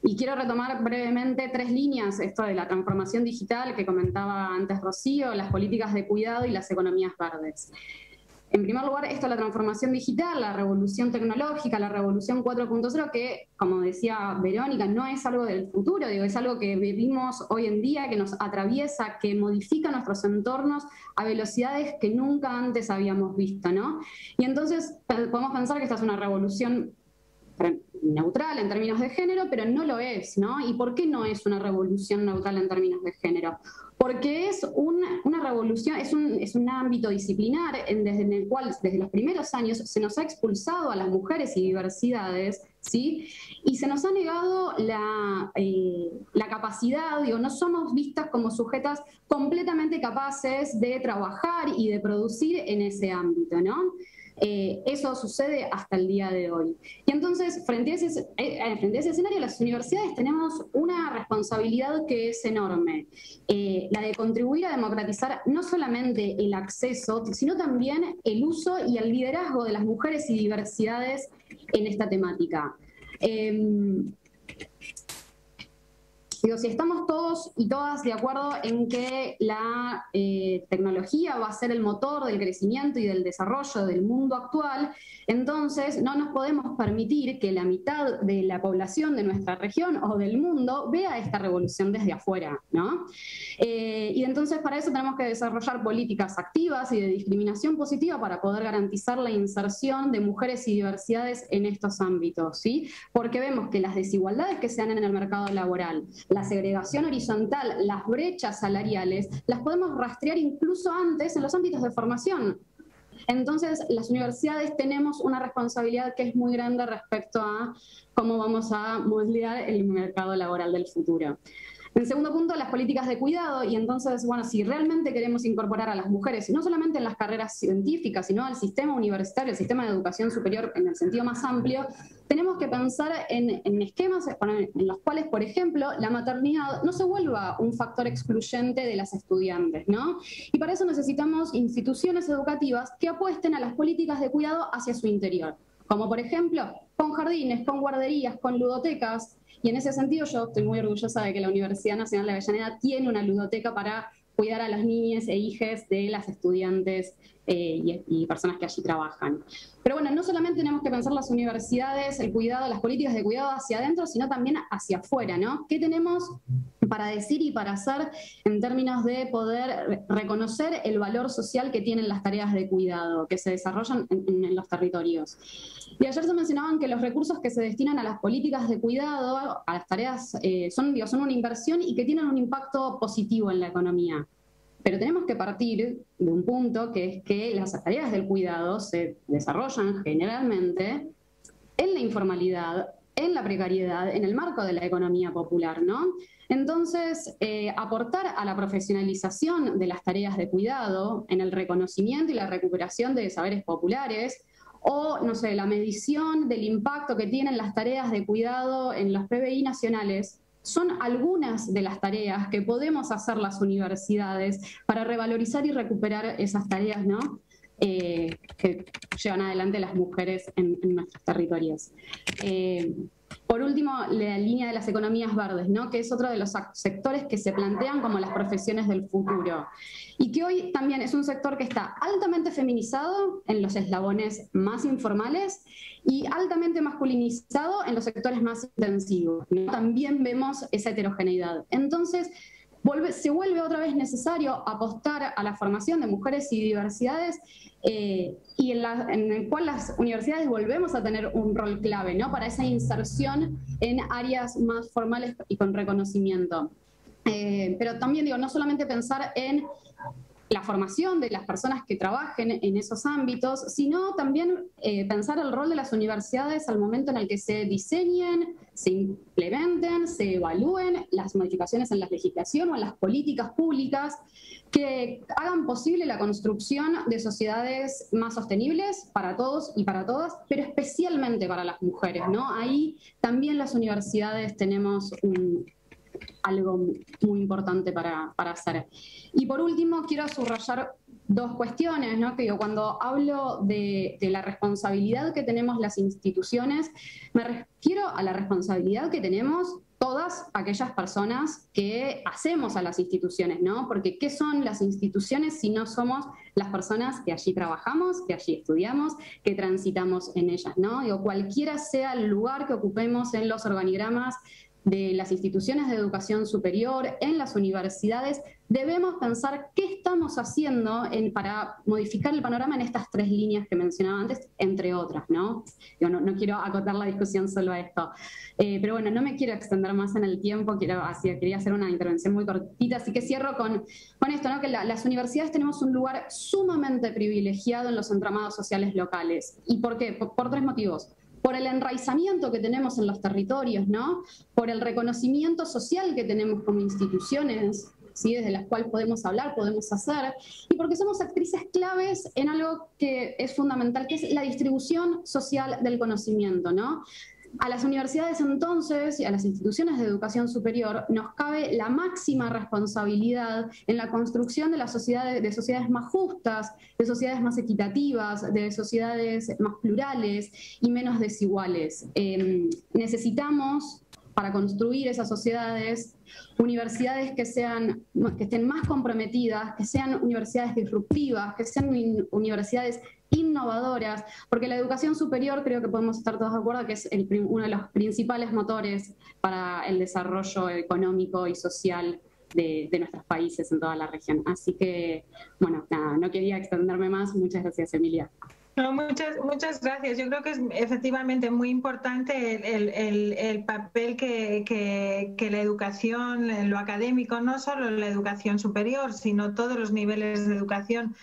Y quiero retomar brevemente 3 líneas, esto de la transformación digital que comentaba antes Rocío, las políticas de cuidado y las economías verdes. En primer lugar, esto es la transformación digital, la revolución tecnológica, la revolución 4.0, que, como decía Verónica, no es algo del futuro, digo, es algo que vivimos hoy en día, que nos atraviesa, que modifica nuestros entornos a velocidades que nunca antes habíamos visto, ¿no? Y entonces podemos pensar que esta es una revolución neutral en términos de género, pero no lo es, ¿no? ¿Y por qué no es una revolución neutral en términos de género? Porque es una revolución, es un ámbito disciplinar desde el cual desde los primeros años se nos ha expulsado a las mujeres y diversidades, ¿sí? Y se nos ha negado la capacidad, digo, no somos vistas como sujetas completamente capaces de trabajar y de producir en ese ámbito, ¿no? Eso sucede hasta el día de hoy. Y entonces, frente a ese escenario, las universidades tenemos una responsabilidad que es enorme, la de contribuir a democratizar no solamente el acceso, sino también el uso y el liderazgo de las mujeres y diversidades en esta temática. Digo, si estamos todos y todas de acuerdo en que la tecnología va a ser el motor del crecimiento y del desarrollo del mundo actual, entonces no nos podemos permitir que la mitad de la población de nuestra región o del mundo vea esta revolución desde afuera, ¿no? Y entonces para eso tenemos que desarrollar políticas activas y de discriminación positiva para poder garantizar la inserción de mujeres y diversidades en estos ámbitos, ¿sí? Porque vemos que las desigualdades que se dan en el mercado laboral, la segregación horizontal, las brechas salariales, las podemos rastrear incluso antes en los ámbitos de formación. Entonces, las universidades tenemos una responsabilidad que es muy grande respecto a cómo vamos a moldear el mercado laboral del futuro. En segundo punto, las políticas de cuidado, y entonces, bueno, si realmente queremos incorporar a las mujeres, no solamente en las carreras científicas, sino al sistema universitario, el sistema de educación superior en el sentido más amplio, tenemos que pensar en esquemas en los cuales, por ejemplo, la maternidad no se vuelva un factor excluyente de las estudiantes, ¿no? Y para eso necesitamos instituciones educativas que apuesten a las políticas de cuidado hacia su interior, como por ejemplo, con jardines, con guarderías, con ludotecas. Y en ese sentido yo estoy muy orgullosa de que la Universidad Nacional de Avellaneda tiene una ludoteca para cuidar a las niñas e hijes de las estudiantes y personas que allí trabajan. Pero bueno, no solamente tenemos que pensar las universidades, el cuidado, las políticas de cuidado hacia adentro, sino también hacia afuera, ¿no? ¿Qué tenemos para decir y para hacer en términos de poder reconocer el valor social que tienen las tareas de cuidado que se desarrollan en los territorios? Y ayer se mencionaban que los recursos que se destinan a las políticas de cuidado, a las tareas, son una inversión y que tienen un impacto positivo en la economía. Pero tenemos que partir de un punto que es que las tareas del cuidado se desarrollan generalmente en la informalidad, en la precariedad, en el marco de la economía popular, ¿no? Entonces, aportar a la profesionalización de las tareas de cuidado, en el reconocimiento y la recuperación de saberes populares, o, no sé, la medición del impacto que tienen las tareas de cuidado en los PBI nacionales, son algunas de las tareas que podemos hacer las universidades para revalorizar y recuperar esas tareas, ¿no? que llevan adelante las mujeres en nuestros territorios. Por último, la línea de las economías verdes, ¿no? Que es otro de los sectores que se plantean como las profesiones del futuro. Y que hoy también es un sector que está altamente feminizado en los eslabones más informales y altamente masculinizado en los sectores más intensivos, ¿no? También vemos esa heterogeneidad. Entonces, se vuelve otra vez necesario apostar a la formación de mujeres y diversidades y en el cual las universidades volvemos a tener un rol clave, ¿no? Para esa inserción en áreas más formales y con reconocimiento. Pero también digo, no solamente pensar en la formación de las personas que trabajen en esos ámbitos, sino también pensar el rol de las universidades al momento en el que se diseñen, se implementen, se evalúen las modificaciones en la legislación o en las políticas públicas que hagan posible la construcción de sociedades más sostenibles para todos y para todas, pero especialmente para las mujeres, ¿no? Ahí también las universidades tenemos algo muy importante para hacer. Y por último, quiero subrayar dos cuestiones, ¿no? Que cuando hablo de la responsabilidad que tenemos las instituciones, me refiero a la responsabilidad que tenemos todas aquellas personas que hacemos a las instituciones, ¿no? Porque ¿qué son las instituciones si no somos las personas que allí trabajamos, que allí estudiamos, que transitamos en ellas, ¿no? Digo, cualquiera sea el lugar que ocupemos en los organigramas de las instituciones de educación superior, en las universidades, debemos pensar qué estamos haciendo para modificar el panorama en estas tres líneas que mencionaba antes, entre otras, ¿no? Yo no quiero acotar la discusión solo a esto. Pero bueno, no me quiero extender más en el tiempo, quería hacer una intervención muy cortita, así que cierro con esto, ¿no? Que las universidades tenemos un lugar sumamente privilegiado en los entramados sociales locales. ¿Y por qué? Por tres motivos. Por el enraizamiento que tenemos en los territorios, ¿no? Por el reconocimiento social que tenemos como instituciones, ¿sí? Desde las cuales podemos hablar, podemos hacer, y porque somos actrices claves en algo que es fundamental, que es la distribución social del conocimiento, ¿no? A las universidades entonces y a las instituciones de educación superior nos cabe la máxima responsabilidad en la construcción de de sociedades más justas, de sociedades más equitativas, de sociedades más plurales y menos desiguales. Necesitamos, para construir esas sociedades, universidades que estén más comprometidas, que sean universidades disruptivas, que sean universidades innovadoras, porque la educación superior, creo que podemos estar todos de acuerdo, que es uno de los principales motores para el desarrollo económico y social de nuestros países en toda la región. Así que, bueno, nada, no quería extenderme más. Muchas gracias, Emilia. No, muchas gracias. Yo creo que es efectivamente muy importante el papel que la educación, lo académico, no solo la educación superior, sino todos los niveles de educación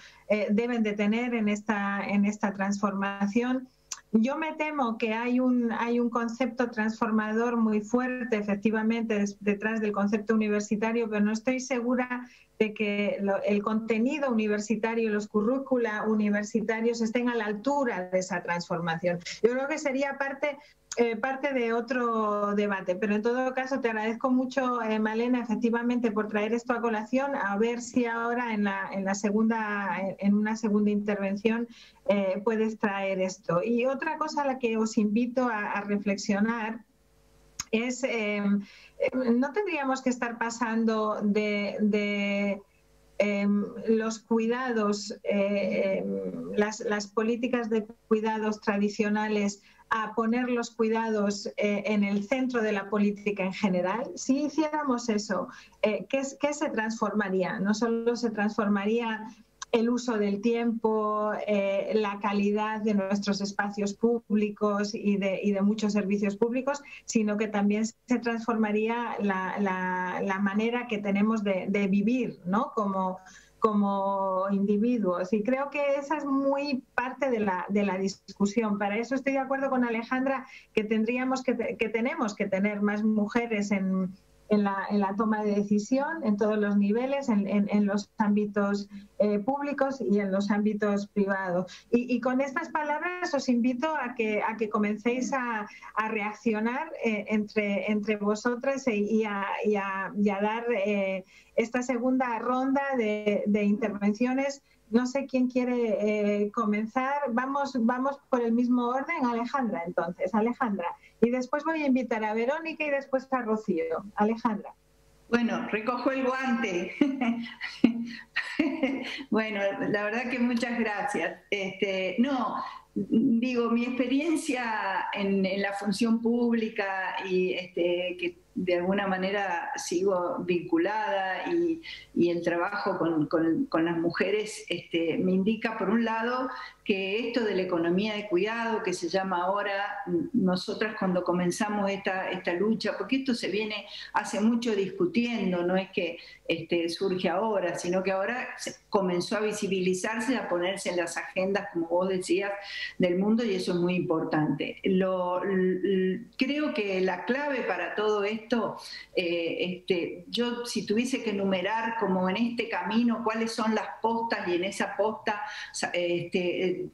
deben de tener en esta transformación. Yo me temo que hay un concepto transformador muy fuerte, efectivamente, detrás del concepto universitario, pero no estoy segura de que el contenido universitario y los currícula universitarios estén a la altura de esa transformación. Yo creo que sería parte de otro debate, pero en todo caso te agradezco mucho, Malena, efectivamente, por traer esto a colación, a ver si ahora en una segunda intervención puedes traer esto. Y otra cosa a la que os invito a reflexionar es, no tendríamos que estar pasando de los cuidados, las políticas de cuidados tradicionales, a poner los cuidados en el centro de la política en general. Si hiciéramos eso, ¿qué se transformaría? No solo se transformaría el uso del tiempo, la calidad de nuestros espacios públicos y de muchos servicios públicos, sino que también se transformaría la manera que tenemos de vivir, ¿no? como individuos. Y creo que esa es muy parte de la discusión. Para eso estoy de acuerdo con Alejandra, que tenemos que tener más mujeres en la toma de decisión en todos los niveles, en los ámbitos públicos y en los ámbitos privados. Y con estas palabras os invito a que comencéis a reaccionar entre vosotras y a dar esta segunda ronda de intervenciones no sé quién quiere comenzar. Vamos por el mismo orden. Alejandra, entonces. Alejandra. Y después voy a invitar a Verónica y después a Rocío. Alejandra. Bueno, recojo el guante. Bueno, la verdad que muchas gracias. No, digo, mi experiencia en la función pública y que de alguna manera sigo vinculada y el trabajo con las mujeres me indica, por un lado, que esto de la economía de cuidado, que se llama ahora, nosotras cuando comenzamos esta lucha, porque esto se viene hace mucho discutiendo, no es que surge ahora, sino que ahora comenzó a visibilizarse, a ponerse en las agendas, como vos decías, del mundo, y eso es muy importante. Creo que la clave para todo esto, yo si tuviese que enumerar como en este camino cuáles son las postas, y en esa posta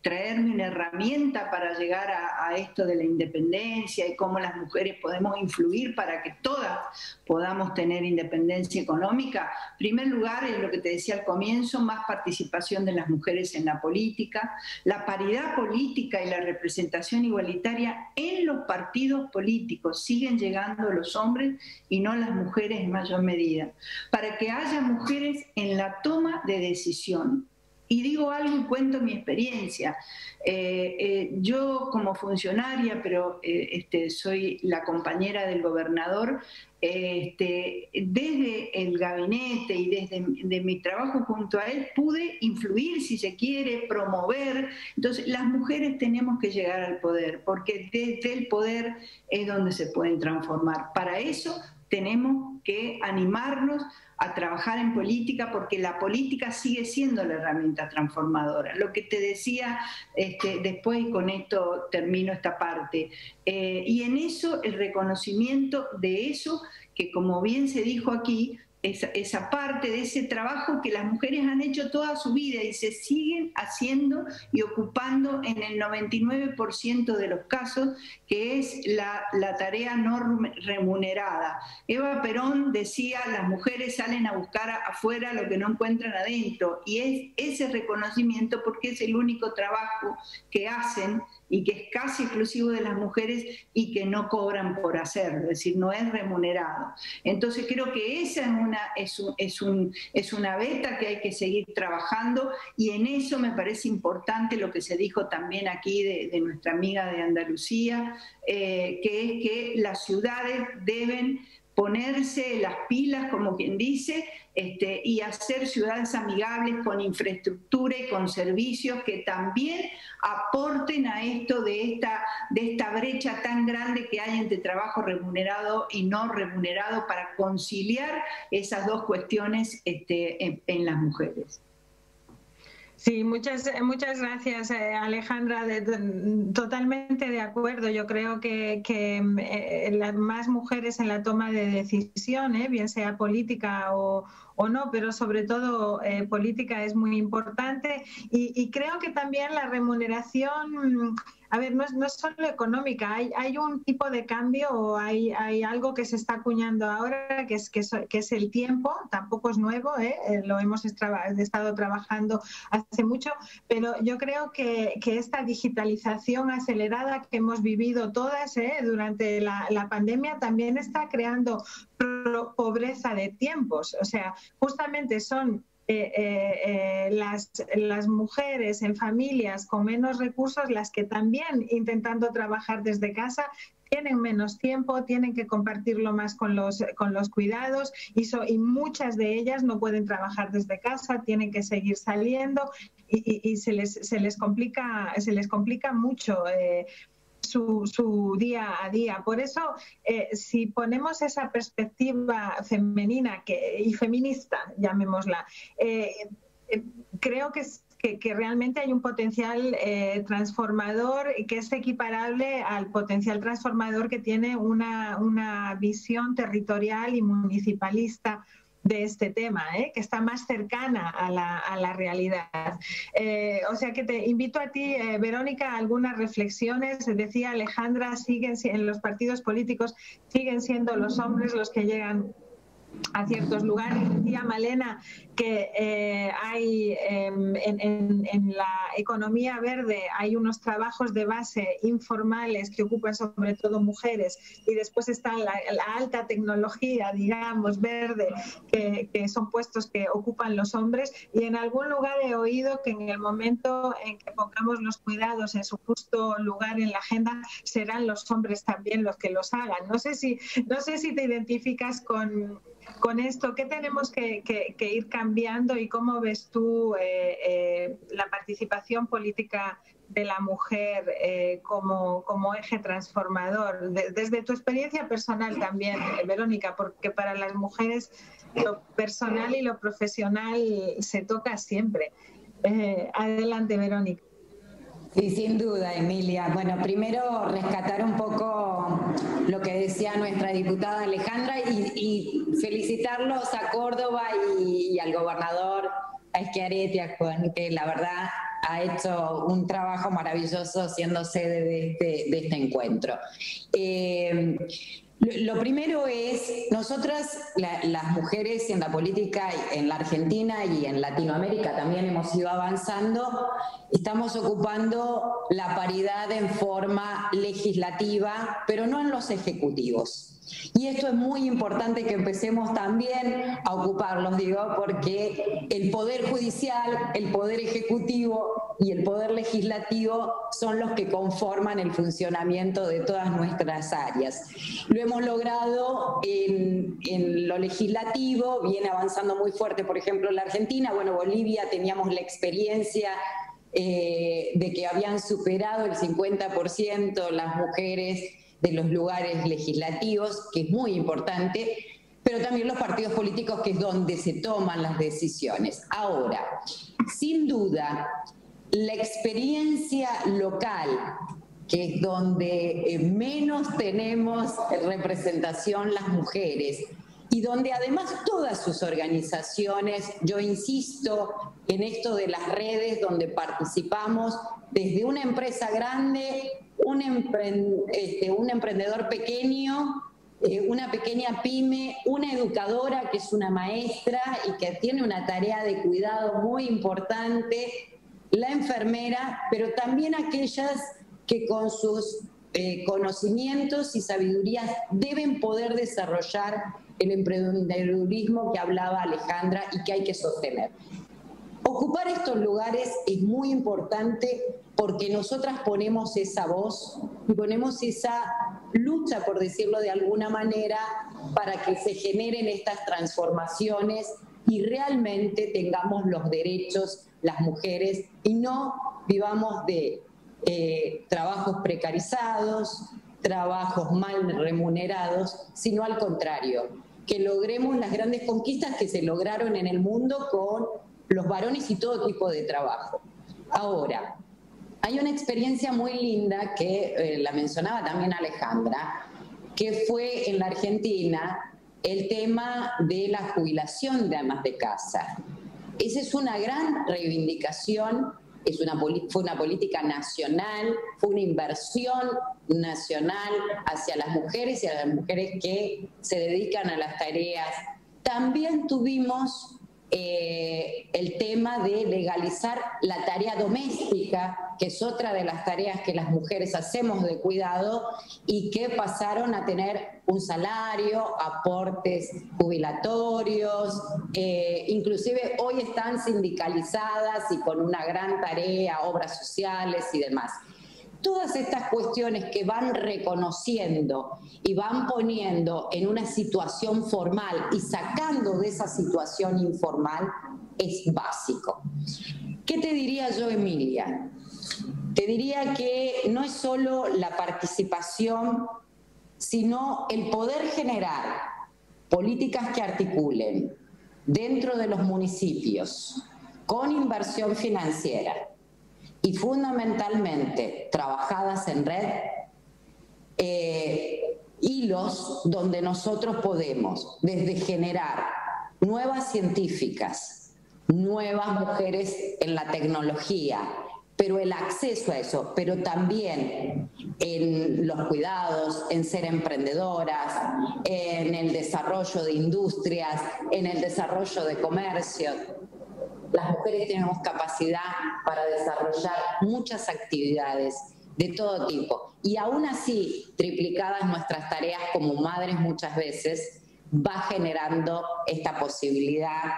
traerme una herramienta para llegar a esto de la independencia y cómo las mujeres podemos influir para que todas podamos tener independencia económica. En primer lugar, es lo que te decía al comienzo, más participación de las mujeres en la política, la paridad política y la representación igualitaria en los partidos políticos. Siguen llegando los hombres y no las mujeres en mayor medida, para que haya mujeres en la toma de decisión. Y digo algo y cuento mi experiencia. Yo como funcionaria, pero soy la compañera del gobernador, desde el gabinete y desde mi trabajo junto a él pude influir, si se quiere, promover. Entonces las mujeres tenemos que llegar al poder, porque desde el poder es donde se pueden transformar. Para eso tenemos que animarnos a trabajar en política, porque la política sigue siendo la herramienta transformadora. Lo que te decía después, y con esto termino esta parte, y en eso el reconocimiento de eso, que como bien se dijo aquí, esa parte de ese trabajo que las mujeres han hecho toda su vida y se siguen haciendo y ocupando en el 99% de los casos, que es la tarea no remunerada. Eva Perón decía, las mujeres salen a buscar afuera lo que no encuentran adentro, y es ese reconocimiento, porque es el único trabajo que hacen y que es casi exclusivo de las mujeres y que no cobran por hacerlo, es decir, no es remunerado. Entonces creo que esa es una beta que hay que seguir trabajando, y en eso me parece importante lo que se dijo también aquí de nuestra amiga de Andalucía, que es que las ciudades deben ponerse las pilas, como quien dice, y hacer ciudades amigables con infraestructura y con servicios que también aporten a esto de esta brecha tan grande que hay entre trabajo remunerado y no remunerado, para conciliar esas dos cuestiones en las mujeres. Sí, muchas gracias, Alejandra. Totalmente de acuerdo. Yo creo que más mujeres en la toma de decisión, bien sea política o no, pero sobre todo política, es muy importante. Y creo que también la remuneración, a ver, no es solo económica, hay un tipo de cambio, o hay algo que se está acuñando ahora, que es el tiempo. Tampoco es nuevo, lo hemos estado trabajando hace mucho, pero yo creo que esta digitalización acelerada que hemos vivido todas durante la pandemia también está creando pobreza de tiempos. O sea, justamente son las mujeres en familias con menos recursos las que también, intentando trabajar desde casa, tienen menos tiempo, tienen que compartirlo más con los cuidados, y muchas de ellas no pueden trabajar desde casa, tienen que seguir saliendo, y se les complica mucho su día a día. Por eso, si ponemos esa perspectiva femenina y feminista, llamémosla, creo que realmente hay un potencial transformador que es equiparable al potencial transformador que tiene una visión territorial y municipalista de este tema, que está más cercana a la realidad. O sea que te invito a ti, Verónica, algunas reflexiones. Decía Alejandra, en los partidos políticos siguen siendo los hombres los que llegan a ciertos lugares. Decía Malena que hay en la economía verde hay unos trabajos de base informales que ocupan sobre todo mujeres, y después está la alta tecnología, digamos, verde, que son puestos que ocupan los hombres, y en algún lugar he oído que en el momento en que pongamos los cuidados en su justo lugar en la agenda, serán los hombres también los que los hagan. No sé si te identificas con esto. ¿Qué tenemos que ir cambiando y cómo ves tú la participación política de la mujer como eje transformador? Desde tu experiencia personal también, Verónica, porque para las mujeres lo personal y lo profesional se toca siempre. Adelante, Verónica. Sí, sin duda, Emilia. Bueno, primero rescatar un poco lo que decía nuestra diputada Alejandra y felicitarlos a Córdoba y al gobernador, a Schiaretti, que la verdad ha hecho un trabajo maravilloso siendo sede de este encuentro. Lo primero es, nosotras, las mujeres en la política en la Argentina y en Latinoamérica también hemos ido avanzando, estamos ocupando la paridad en forma legislativa, pero no en los ejecutivos. Y esto es muy importante que empecemos también a ocuparlos, digo, porque el Poder Judicial, el Poder Ejecutivo y el Poder Legislativo son los que conforman el funcionamiento de todas nuestras áreas. Lo hemos logrado en lo legislativo, viene avanzando muy fuerte, por ejemplo, en la Argentina. Bueno, Bolivia teníamos la experiencia de que habían superado el 50% las mujeres de los lugares legislativos, que es muy importante, pero también los partidos políticos, que es donde se toman las decisiones. Ahora, sin duda, la experiencia local, que es donde menos tenemos representación las mujeres, y donde además todas sus organizaciones, yo insisto en esto de las redes donde participamos, desde una empresa grande, un emprendedor pequeño, una pequeña pyme, una educadora que es una maestra y que tiene una tarea de cuidado muy importante, la enfermera, pero también aquellas que con sus conocimientos y sabidurías deben poder desarrollar el emprendedurismo que hablaba Alejandra y que hay que sostener. Ocupar estos lugares es muy importante porque nosotras ponemos esa voz y ponemos esa lucha, por decirlo de alguna manera, para que se generen estas transformaciones y realmente tengamos los derechos las mujeres y no vivamos de trabajos precarizados, trabajos mal remunerados, sino al contrario, que logremos las grandes conquistas que se lograron en el mundo con los varones y todo tipo de trabajo. Ahora, hay una experiencia muy linda que la mencionaba también Alejandra, que fue en la Argentina el tema de la jubilación de amas de casa. Esa es una gran reivindicación, fue una política nacional, fue una inversión nacional hacia las mujeres y a las mujeres que se dedican a las tareas. También tuvimos el tema de legalizar la tarea doméstica, que es otra de las tareas que las mujeres hacemos de cuidado y que pasaron a tener un salario, aportes jubilatorios, inclusive hoy están sindicalizadas y con una gran tarea, obras sociales y demás. Todas estas cuestiones que van reconociendo y van poniendo en una situación formal y sacando de esa situación informal es básico. ¿Qué te diría yo, Emilia? Te diría que no es solo la participación, sino el poder generar políticas que articulen dentro de los municipios con inversión financiera y fundamentalmente trabajadas en red, hilos donde nosotros podemos desde generar nuevas científicas, nuevas mujeres en la tecnología, pero el acceso a eso, pero también en los cuidados, en ser emprendedoras, en el desarrollo de industrias, en el desarrollo de comercio. Las mujeres tenemos capacidad para desarrollar muchas actividades de todo tipo, y aún así, triplicadas nuestras tareas como madres muchas veces, va generando esta posibilidad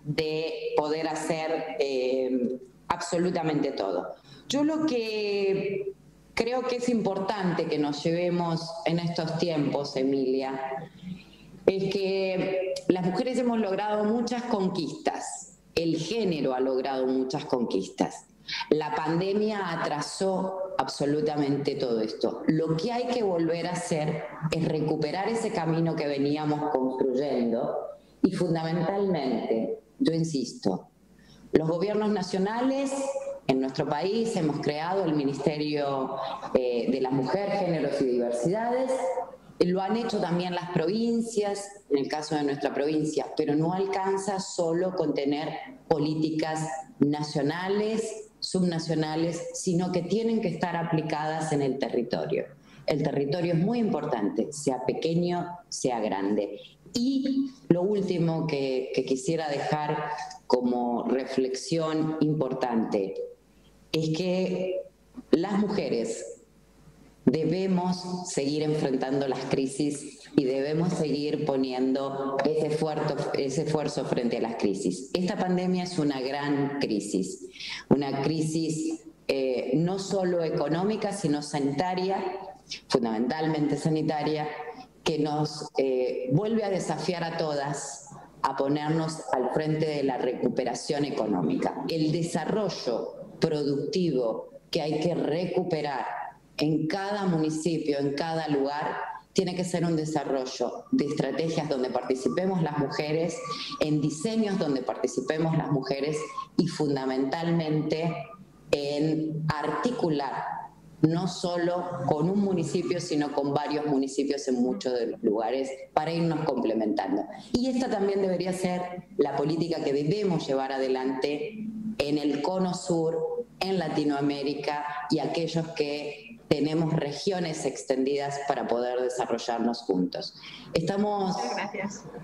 de poder hacer absolutamente todo. Yo lo que creo que es importante que nos llevemos en estos tiempos, Emilia, es que las mujeres hemos logrado muchas conquistas, el género ha logrado muchas conquistas. La pandemia atrasó absolutamente todo esto. Lo que hay que volver a hacer es recuperar ese camino que veníamos construyendo y fundamentalmente, yo insisto, los gobiernos nacionales en nuestro país hemos creado el Ministerio de la Mujer, Géneros y Diversidades. Lo han hecho también las provincias, en el caso de nuestra provincia, pero no alcanza solo con tener políticas nacionales, subnacionales, sino que tienen que estar aplicadas en el territorio. El territorio es muy importante, sea pequeño, sea grande. Y lo último que quisiera dejar como reflexión importante es que las mujeres debemos seguir enfrentando las crisis y debemos seguir poniendo ese esfuerzo frente a las crisis. Esta pandemia es una gran crisis, una crisis no solo económica, sino sanitaria, fundamentalmente sanitaria, que nos vuelve a desafiar a todas a ponernos al frente de la recuperación económica. El desarrollo productivo que hay que recuperar en cada municipio, en cada lugar, tiene que ser un desarrollo de estrategias donde participemos las mujeres, en diseños donde participemos las mujeres y fundamentalmente en articular no solo con un municipio, sino con varios municipios en muchos de los lugares para irnos complementando. Y esta también debería ser la política que debemos llevar adelante en el Cono Sur, en Latinoamérica y aquellos que tenemos regiones extendidas para poder desarrollarnos juntos. Estamos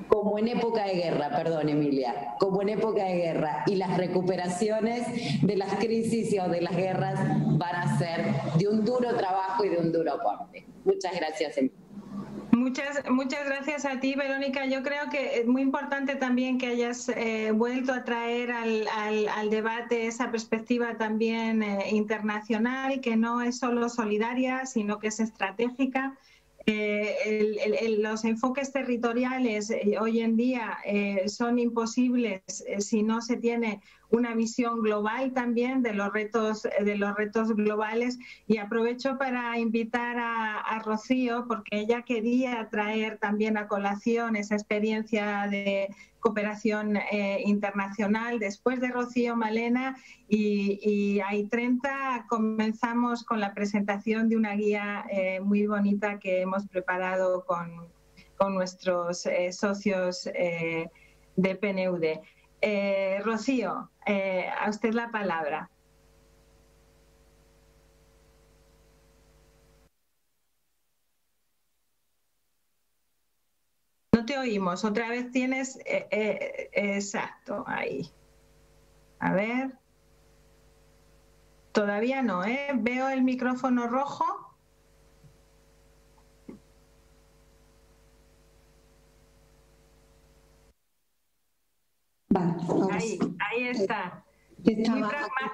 como en época de guerra, perdón Emilia, como en época de guerra, y las recuperaciones de las crisis o de las guerras van a ser de un duro trabajo y de un duro aporte. Muchas gracias, Emilia. Muchas gracias a ti, Verónica. Yo creo que es muy importante también que hayas vuelto a traer al debate esa perspectiva también internacional, que no es solo solidaria, sino que es estratégica. Los enfoques territoriales hoy en día son imposibles si no se tiene una visión global también de los retos globales, y aprovecho para invitar a Rocío, porque ella quería traer también a colación esa experiencia de cooperación internacional. Después de Rocío, Malena y Ai30 comenzamos con la presentación de una guía muy bonita que hemos preparado con nuestros socios de PNUD. Rocío, a usted la palabra. No te oímos. Otra vez tienes... exacto, ahí. A ver. Todavía no, ¿eh? Veo el micrófono rojo. Ahí está.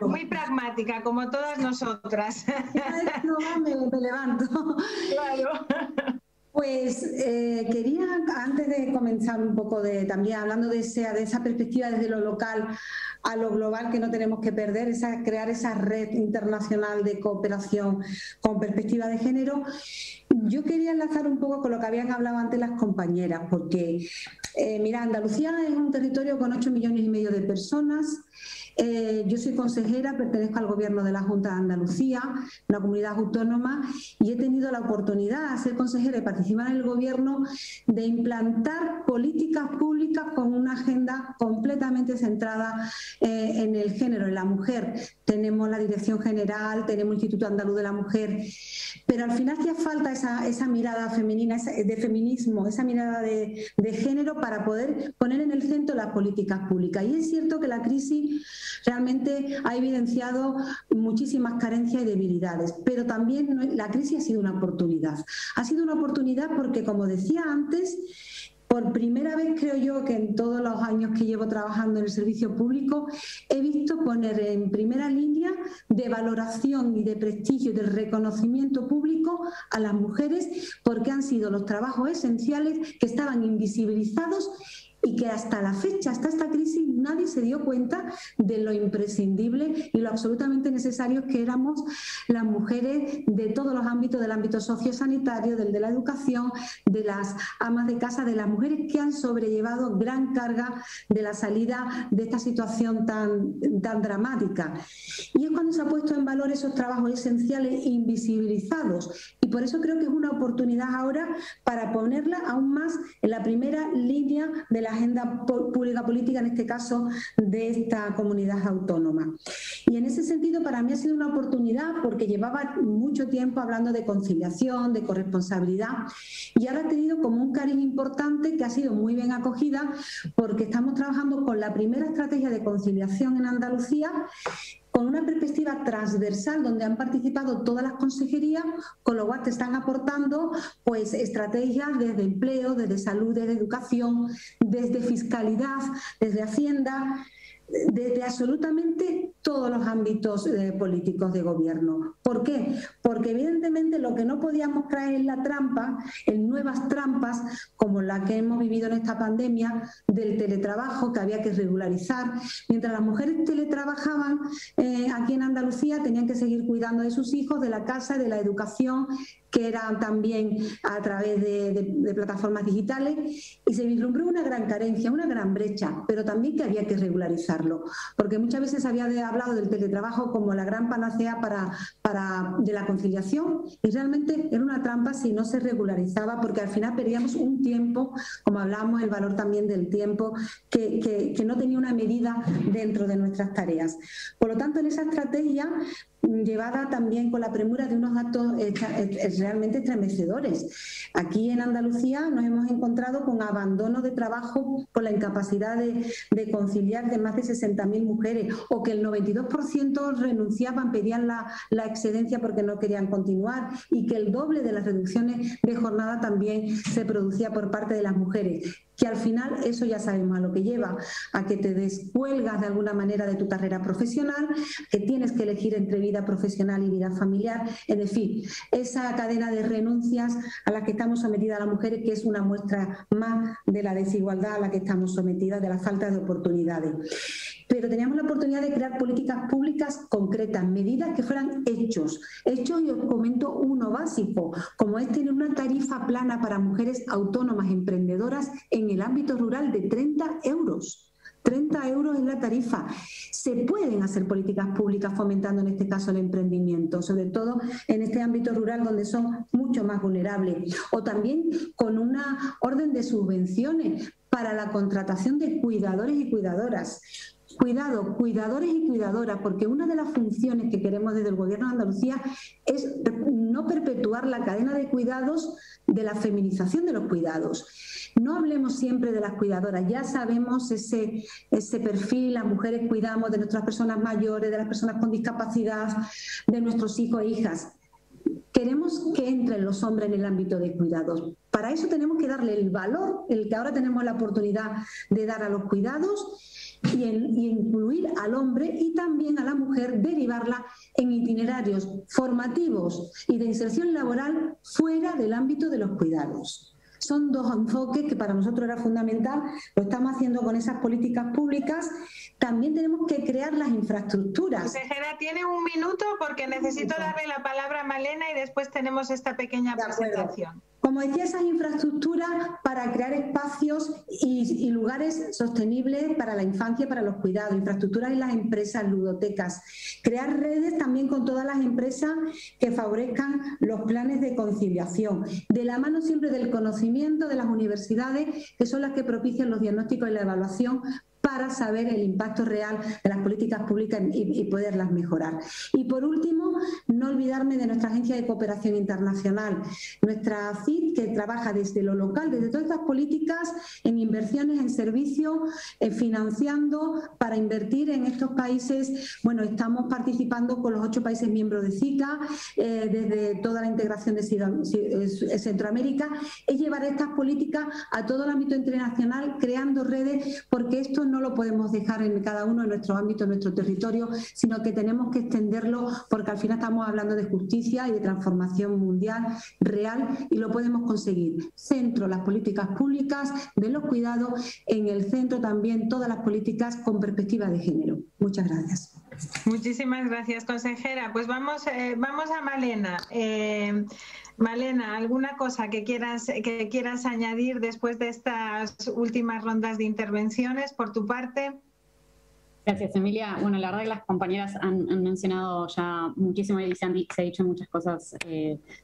Muy pragmática, como todas nosotras. No, me levanto. Claro. Pues quería, antes de comenzar un poco también hablando de esa perspectiva desde lo local a lo global que no tenemos que perder, crear esa red internacional de cooperación con perspectiva de género, yo quería enlazar un poco con lo que habían hablado antes las compañeras, porque mira, Andalucía es un territorio con 8,5 millones de personas, Yo soy consejera, pertenezco al Gobierno de la Junta de Andalucía, una comunidad autónoma, y he tenido la oportunidad de ser consejera y participar en el Gobierno de implantar políticas públicas con una agenda completamente centrada en el género, en la mujer. Tenemos la Dirección General, tenemos el Instituto Andaluz de la Mujer, pero al final hacía falta esa mirada femenina, de feminismo, esa mirada de género para poder poner en el centro las políticas públicas. Y es cierto que la crisis realmente ha evidenciado muchísimas carencias y debilidades, pero también la crisis ha sido una oportunidad. Ha sido una oportunidad porque, como decía antes, por primera vez, creo yo, que en todos los años que llevo trabajando en el servicio público, he visto poner en primera línea de valoración y de prestigio y del reconocimiento público a las mujeres, porque han sido los trabajos esenciales que estaban invisibilizados y que hasta la fecha, hasta esta crisis, nadie se dio cuenta de lo imprescindible y lo absolutamente necesario que éramos las mujeres de todos los ámbitos, del ámbito sociosanitario, del de la educación, de las amas de casa, de las mujeres que han sobrellevado gran carga de la salida de esta situación tan dramática. Y es cuando se ha puesto en valor esos trabajos esenciales invisibilizados. Y por eso creo que es una oportunidad ahora para ponerla aún más en la primera línea de la agenda pública política, en este caso de esta comunidad autónoma. Y en ese sentido para mí ha sido una oportunidad porque llevaba mucho tiempo hablando de conciliación, de corresponsabilidad, y ahora ha tenido como un cariz importante que ha sido muy bien acogida porque estamos trabajando con la primera estrategia de conciliación en Andalucía, con una perspectiva transversal donde han participado todas las consejerías, con lo cual te están aportando pues estrategias desde empleo, desde salud, desde educación, desde fiscalidad, desde Hacienda, desde absolutamente todos los ámbitos políticos de gobierno. ¿Por qué? Porque evidentemente lo que no podíamos caer en la trampa, en nuevas trampas como la que hemos vivido en esta pandemia del teletrabajo que había que regularizar. Mientras las mujeres teletrabajaban aquí en Andalucía tenían que seguir cuidando de sus hijos, de la casa, de la educación, que eran también a través de plataformas digitales, y se vislumbró una gran carencia, una gran brecha, pero también que había que regularizarlo, porque muchas veces se había hablado del teletrabajo como la gran panacea de la conciliación, y realmente era una trampa si no se regularizaba, porque al final perdíamos un tiempo, como hablábamos, el valor también del tiempo, que no tenía una medida dentro de nuestras tareas. Por lo tanto, en esa estrategia, llevada también con la premura de unos datos realmente estremecedores. Aquí en Andalucía nos hemos encontrado con abandono de trabajo por la incapacidad de conciliar de más de 60.000 mujeres, o que el 92% renunciaban, pedían la excedencia porque no querían continuar, y que el doble de las reducciones de jornada también se producía por parte de las mujeres. Que al final eso ya sabemos a lo que lleva, a que te descuelgas de alguna manera de tu carrera profesional, que tienes que elegir entre vida profesional y vida familiar, es decir, esa cadena de renuncias a la que estamos sometidas las mujeres, que es una muestra más de la desigualdad a la que estamos sometidas, de la falta de oportunidades. Pero teníamos la oportunidad de crear políticas públicas concretas, medidas que fueran hechos, y os comento uno básico, como es tener una tarifa plana para mujeres autónomas emprendedoras en el ámbito rural de 30 euros. 30 euros es la tarifa. Se pueden hacer políticas públicas fomentando en este caso el emprendimiento, sobre todo en este ámbito rural donde son mucho más vulnerables. O también con una orden de subvenciones para la contratación de cuidadores y cuidadoras. Cuidado, cuidadores y cuidadoras, porque una de las funciones que queremos desde el Gobierno de Andalucía es no perpetuar la cadena de cuidados de la feminización de los cuidados. No hablemos siempre de las cuidadoras, ya sabemos ese perfil, las mujeres cuidamos de nuestras personas mayores, de las personas con discapacidad, de nuestros hijos e hijas. Queremos que entren los hombres en el ámbito de cuidados. Para eso tenemos que darle el valor, el que ahora tenemos la oportunidad de dar a los cuidados, y incluir al hombre y también a la mujer, derivarla en itinerarios formativos y de inserción laboral fuera del ámbito de los cuidados. Son dos enfoques que para nosotros era fundamental, lo estamos haciendo con esas políticas públicas. También tenemos que crear las infraestructuras. Consejera, tiene un minuto porque necesito darle la palabra a Malena y después tenemos esta pequeña presentación. Como decía, esas infraestructuras para crear espacios y lugares sostenibles para la infancia, para los cuidados, infraestructuras en las empresas, ludotecas, crear redes también con todas las empresas que favorezcan los planes de conciliación, de la mano siempre del conocimiento de las universidades, que son las que propician los diagnósticos y la evaluación para saber el impacto real de las políticas públicas y poderlas mejorar. Y por último, no olvidarme de nuestra Agencia de Cooperación Internacional, nuestra ACID, que trabaja desde lo local, desde todas estas políticas en inversiones, en servicios, financiando para invertir en estos países. Bueno, estamos participando con los 8 países miembros de SICA, desde toda la integración de Centroamérica, es llevar estas políticas a todo el ámbito internacional, creando redes, porque esto no lo podemos dejar en cada uno de nuestros ámbitos, en nuestro territorio, sino que tenemos que extenderlo, porque al final estamos hablando de justicia y de transformación mundial real, y lo podemos conseguir. Centro las políticas públicas de los cuidados, en el centro también todas las políticas con perspectiva de género. Muchas gracias. Muchísimas gracias, consejera. Pues vamos a Malena. Malena, ¿alguna cosa que quieras añadir después de estas últimas rondas de intervenciones por tu parte? Gracias, Emilia. Bueno, la verdad que las compañeras han mencionado ya muchísimo y se ha dicho muchas cosas,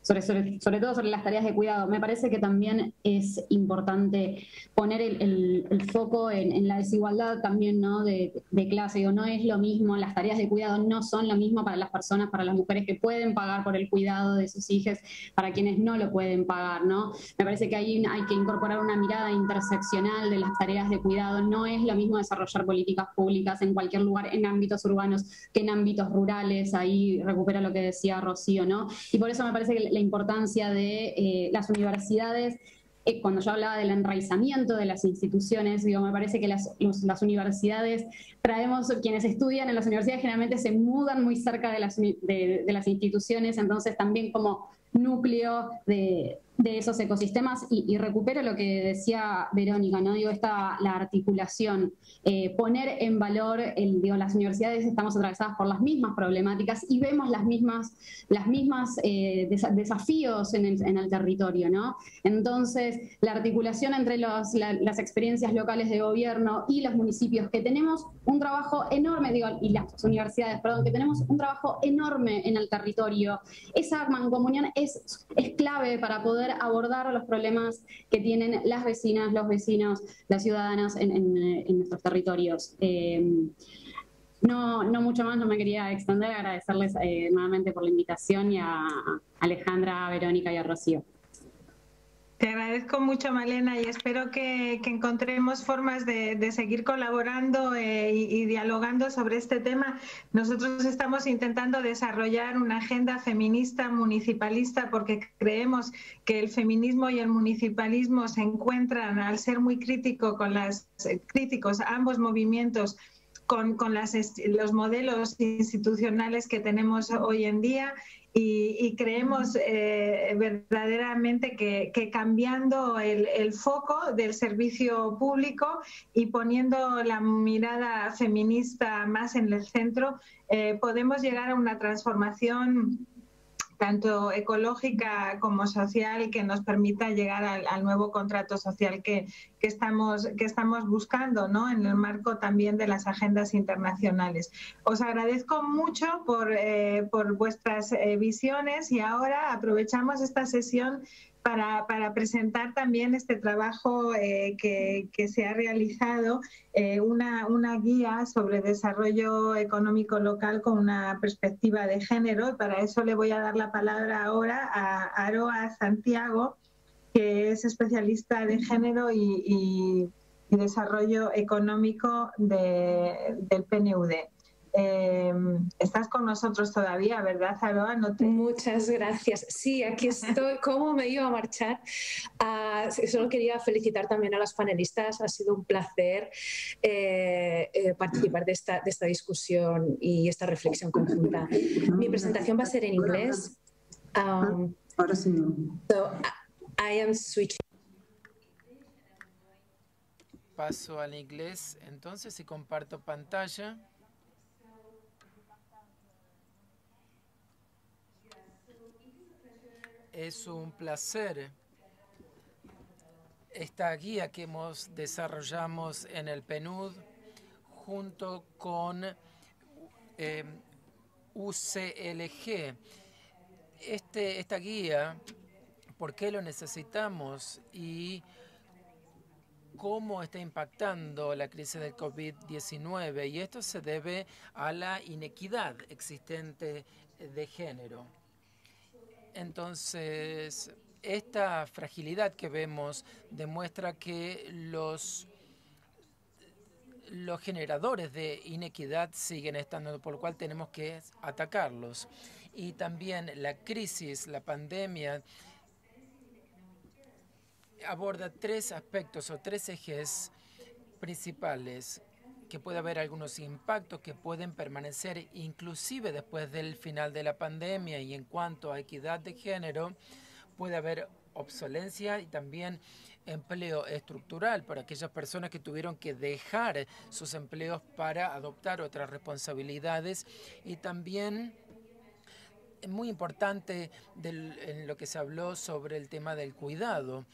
sobre todo sobre las tareas de cuidado. Me parece que también es importante poner el foco en la desigualdad también, ¿no?, de clase. Digo, no es lo mismo, las tareas de cuidado no son lo mismo para las personas, para las mujeres que pueden pagar por el cuidado de sus hijos, para quienes no lo pueden pagar, ¿no? Me parece que ahí hay que incorporar una mirada interseccional de las tareas de cuidado. No es lo mismo desarrollar políticas públicas en cualquier lugar, en ámbitos urbanos que en ámbitos rurales. Ahí recupera lo que decía Rocío, ¿no? Y por eso me parece que la importancia de las universidades, cuando yo hablaba del enraizamiento de las instituciones, digo, me parece que las universidades, quienes estudian en las universidades generalmente se mudan muy cerca de las instituciones, entonces también como núcleo de esos ecosistemas, y recupero lo que decía Verónica, ¿no? Digo, la articulación, poner en valor, las universidades estamos atravesadas por las mismas problemáticas y vemos las mismas desafíos en el territorio, ¿no? Entonces, la articulación entre las experiencias locales de gobierno y los municipios, que tenemos un trabajo enorme, y las universidades, perdón, que tenemos un trabajo enorme en el territorio. Esa mancomunión es clave para poder abordar los problemas que tienen las vecinas, los vecinos, las ciudadanas en nuestros territorios. No mucho más, no me quería extender, agradecerles nuevamente por la invitación, y a Alejandra, a Verónica y a Rocío. Te agradezco mucho, Malena, y espero que encontremos formas de seguir colaborando y dialogando sobre este tema. Nosotros estamos intentando desarrollar una agenda feminista municipalista, porque creemos que el feminismo y el municipalismo se encuentran, al ser muy críticos ambos movimientos, con los modelos institucionales que tenemos hoy en día. Y creemos verdaderamente que cambiando el foco del servicio público y poniendo la mirada feminista más en el centro, podemos llegar a una transformación tanto ecológica como social, que nos permita llegar al nuevo contrato social que estamos buscando, ¿no?, en el marco también de las agendas internacionales. Os agradezco mucho por vuestras visiones, y ahora aprovechamos esta sesión para presentar también este trabajo que se ha realizado, una guía sobre desarrollo económico local con una perspectiva de género. Y para eso le voy a dar la palabra ahora a Aroa Santiago, que es especialista de género y desarrollo económico del PNUD. Estás con nosotros todavía, ¿verdad, Aroa? Muchas gracias. Sí, aquí estoy. ¿Cómo me iba a marchar? Solo quería felicitar también a los panelistas. Ha sido un placer participar de esta discusión y esta reflexión conjunta. Mi presentación va a ser en inglés. Ahora sí no. So, I am switching. Paso al inglés entonces y comparto pantalla. Es un placer esta guía que desarrollamos en el PNUD junto con UCLG. Esta guía, ¿por qué lo necesitamos y cómo está impactando la crisis del COVID-19? Y esto se debe a la inequidad existente de género. Entonces, esta fragilidad que vemos demuestra que los generadores de inequidad siguen estando, por lo cual tenemos que atacarlos. Y también la crisis, la pandemia, aborda tres aspectos o tres ejes principales, que puede haber algunos impactos que pueden permanecer inclusive después del final de la pandemia, y en cuanto a equidad de género, puede haber obsolencia y también empleo estructural para aquellas personas que tuvieron que dejar sus empleos para adoptar otras responsabilidades. Y también es muy importante en lo que se habló sobre el tema del cuidado.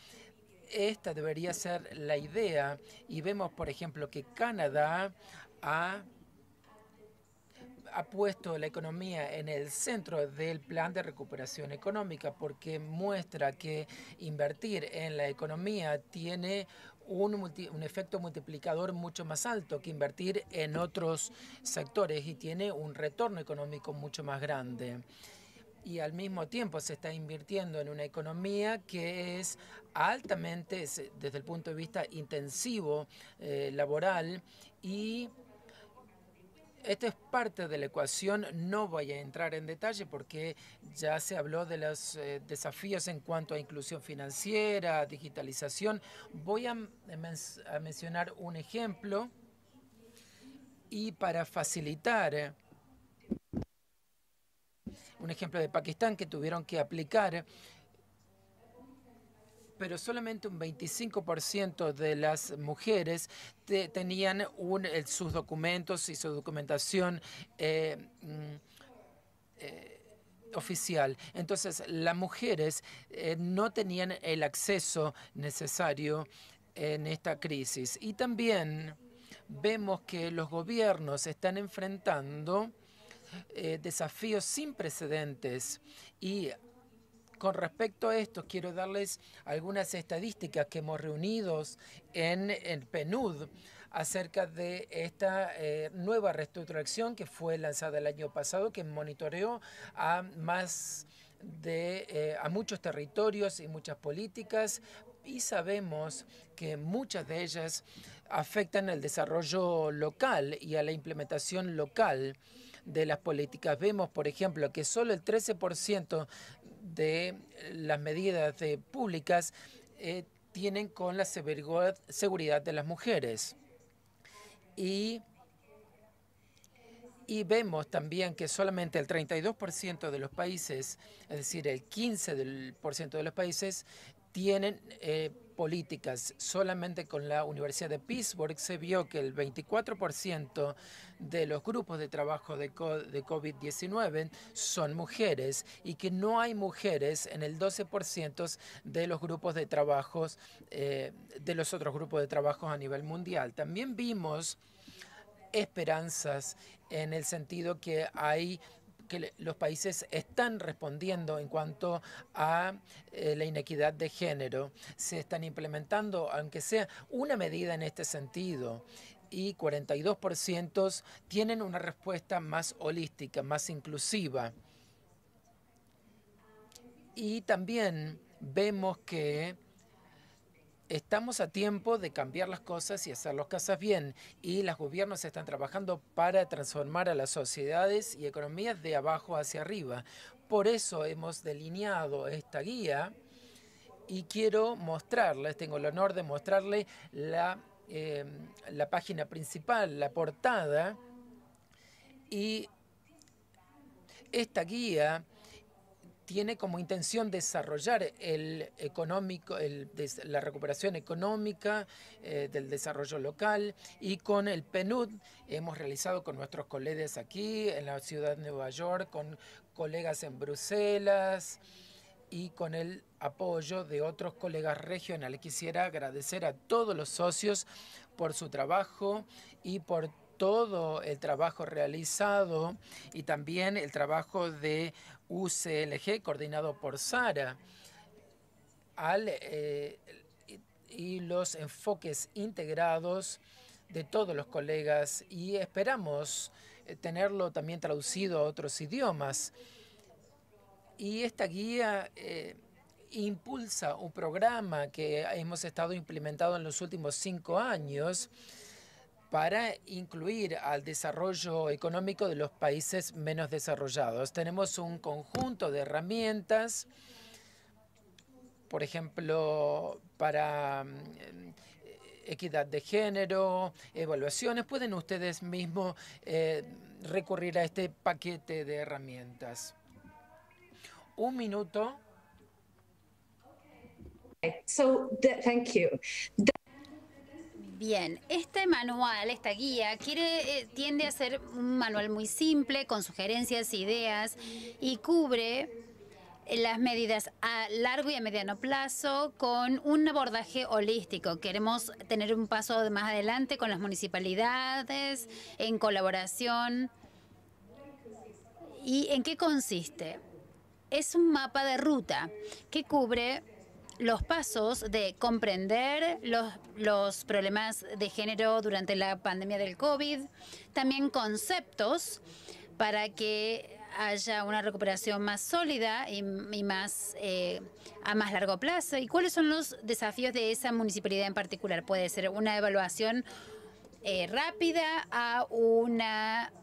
Esta debería ser la idea, y vemos, por ejemplo, que Canadá ha puesto la economía en el centro del plan de recuperación económica, porque muestra que invertir en la economía tiene un efecto multiplicador mucho más alto que invertir en otros sectores, y tiene un retorno económico mucho más grande. Y al mismo tiempo se está invirtiendo en una economía que es altamente, desde el punto de vista intensivo, laboral, y esto es parte de la ecuación. No voy a entrar en detalle porque ya se habló de los desafíos en cuanto a inclusión financiera, digitalización. Voy a mencionar un ejemplo, y para facilitar un ejemplo de Pakistán, que tuvieron que aplicar, pero solamente un 25% de las mujeres tenían sus documentos y su documentación oficial. Entonces, las mujeres no tenían el acceso necesario en esta crisis. Y también vemos que los gobiernos están enfrentando desafíos sin precedentes. Y con respecto a esto, quiero darles algunas estadísticas que hemos reunido en el PNUD acerca de esta nueva reestructuración que fue lanzada el año pasado, que monitoreó a muchos territorios y muchas políticas, y sabemos que muchas de ellas afectan al desarrollo local y a la implementación local de las políticas. Vemos, por ejemplo, que solo el 13% de las medidas públicas tienen con la seguridad de las mujeres. Y vemos también que solamente el 32% de los países, es decir, el 15% de los países, tienen políticas. Solamente con la Universidad de Pittsburgh se vio que el 24% de los grupos de trabajo de COVID-19 son mujeres, y que no hay mujeres en el 12% de los grupos de trabajo, de los otros grupos de trabajo a nivel mundial. También vimos esperanzas en el sentido que los países están respondiendo en cuanto a la inequidad de género. Se están implementando, aunque sea una medida en este sentido, y 42% tienen una respuesta más holística, más inclusiva. Y también vemos que estamos a tiempo de cambiar las cosas y hacer las cosas bien, y los gobiernos están trabajando para transformar a las sociedades y economías de abajo hacia arriba. Por eso hemos delineado esta guía, y quiero mostrarles, tengo el honor de mostrarles la página principal, la portada. Y esta guía tiene como intención desarrollar la recuperación económica del desarrollo local, y con el PNUD hemos realizado con nuestros colegas aquí en la ciudad de Nueva York, con colegas en Bruselas y con el apoyo de otros colegas regionales. Quisiera agradecer a todos los socios por su trabajo y por todo el trabajo realizado y también el trabajo de UCLG coordinado por Sara y los enfoques integrados de todos los colegas, y esperamos tenerlo también traducido a otros idiomas. Y esta guía impulsa un programa que hemos estado implementando en los últimos 5 años para incluir al desarrollo económico de los países menos desarrollados. Tenemos un conjunto de herramientas, por ejemplo, para equidad de género, evaluaciones. Pueden ustedes mismos recurrir a este paquete de herramientas. Un minuto. Thank you. Bien, este manual, esta guía, tiende a ser un manual muy simple, con sugerencias, ideas, y cubre las medidas a largo y a mediano plazo con un abordaje holístico. Queremos tener un paso más adelante con las municipalidades, en colaboración. ¿Y en qué consiste? Es un mapa de ruta que cubre los pasos de comprender los problemas de género durante la pandemia del COVID, también conceptos para que haya una recuperación más sólida y más a más largo plazo. ¿Y cuáles son los desafíos de esa municipalidad en particular? Puede ser una evaluación rápida a una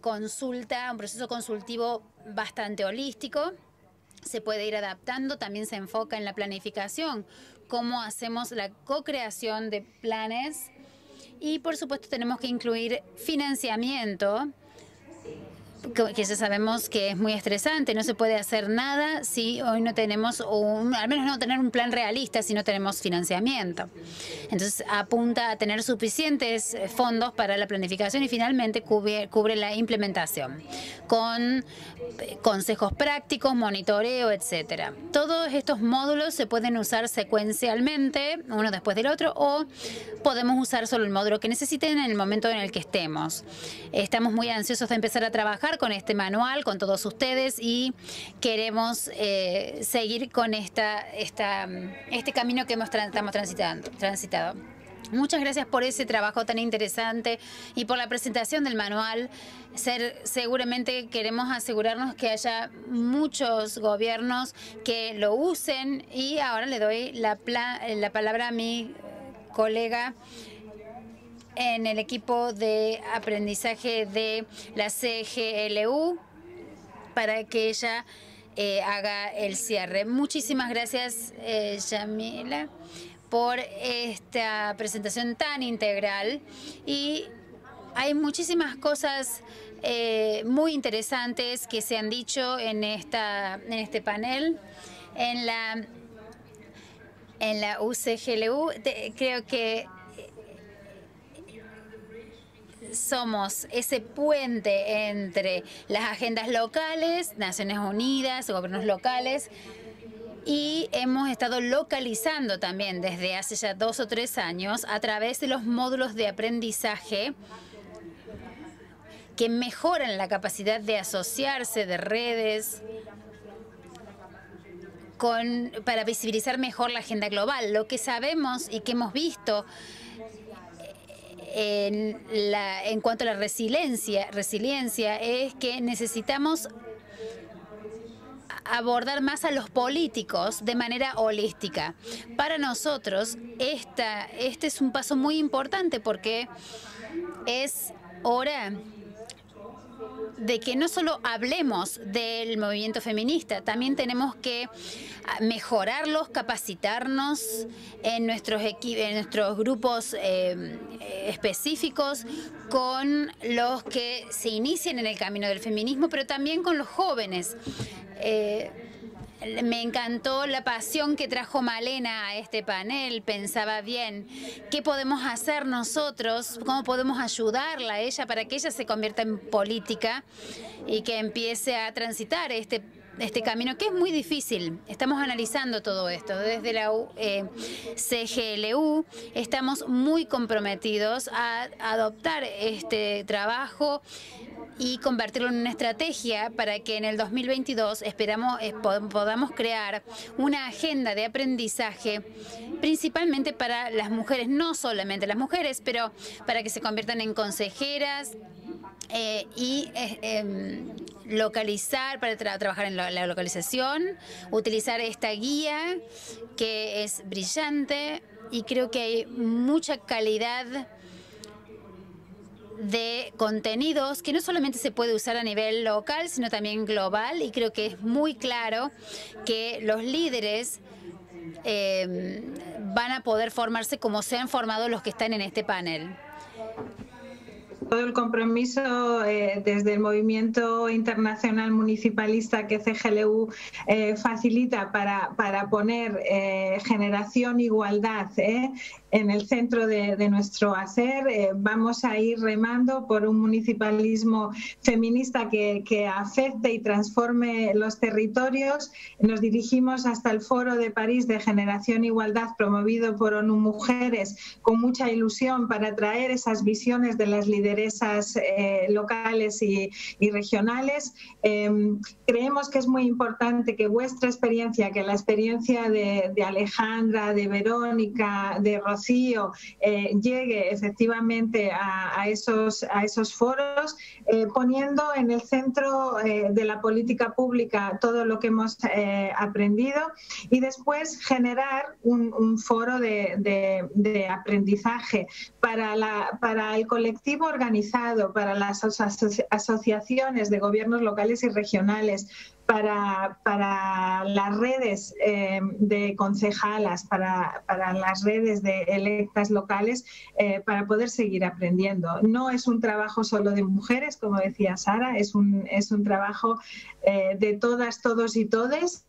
consulta, un proceso consultivo bastante holístico. Se puede ir adaptando, también se enfoca en la planificación, cómo hacemos la co-creación de planes, y por supuesto tenemos que incluir financiamiento, que ya sabemos que es muy estresante. No se puede hacer nada si hoy no tenemos, al menos no tener un plan realista si no tenemos financiamiento. Entonces apunta a tener suficientes fondos para la planificación y finalmente cubre la implementación con consejos prácticos, monitoreo, etcétera. Todos estos módulos se pueden usar secuencialmente, uno después del otro, o podemos usar solo el módulo que necesiten en el momento en el que estemos. Estamos muy ansiosos de empezar a trabajar con este manual, con todos ustedes, y queremos seguir con este camino que estamos transitado. Muchas gracias por ese trabajo tan interesante y por la presentación del manual. Seguramente queremos asegurarnos que haya muchos gobiernos que lo usen, y ahora le doy la palabra a mi colega en el equipo de aprendizaje de la CGLU para que ella haga el cierre. Muchísimas gracias, Yamila, por esta presentación tan integral, y hay muchísimas cosas muy interesantes que se han dicho en este panel. En la UCGLU creo que somos ese puente entre las agendas locales, Naciones Unidas, gobiernos locales, y hemos estado localizando también desde hace ya 2 o 3 años a través de los módulos de aprendizaje que mejoran la capacidad de asociarse de redes para visibilizar mejor la agenda global. Lo que sabemos y que hemos visto en cuanto a la resiliencia es que necesitamos abordar más a los políticos de manera holística. Para nosotros, este es un paso muy importante, porque es hora de que no solo hablemos del movimiento feminista, también tenemos que mejorarlos, capacitarnos en nuestros grupos específicos, con los que se inician en el camino del feminismo, pero también con los jóvenes. Me encantó la pasión que trajo Malena a este panel. Pensaba bien, ¿qué podemos hacer nosotros? ¿Cómo podemos ayudarla a ella para que ella se convierta en política y que empiece a transitar este este camino, que es muy difícil. Estamos analizando todo esto. Desde la CGLU estamos muy comprometidos a adoptar este trabajo y convertirlo en una estrategia para que en el 2022 podamos crear una agenda de aprendizaje principalmente para las mujeres, no solamente las mujeres, pero para que se conviertan en consejeras y localizar, para trabajar en la localización, utilizar esta guía que es brillante y creo que hay mucha calidad de contenidos que no solamente se puede usar a nivel local, sino también global, y creo que es muy claro que los líderes van a poder formarse como se han formado los que están en este panel. Todo el compromiso desde el movimiento internacional municipalista que CGLU facilita para poner generación igualdad en el centro de nuestro hacer. Vamos a ir remando por un municipalismo feminista que afecte y transforme los territorios. Nos dirigimos hasta el Foro de París de Generación Igualdad promovido por ONU Mujeres con mucha ilusión para traer esas visiones de las lideresas locales y regionales. Creemos que es muy importante que vuestra experiencia, que la experiencia de Alejandra, de Verónica, de Rocío, llegue efectivamente a esos foros, poniendo en el centro de la política pública todo lo que hemos aprendido y después generar un foro de aprendizaje para el colectivo organizado, para las asociaciones de gobiernos locales y regionales, para las redes de concejalas, para las redes de electas locales, para poder seguir aprendiendo. No es un trabajo solo de mujeres, como decía Sara, es un trabajo de todas, todos y todes.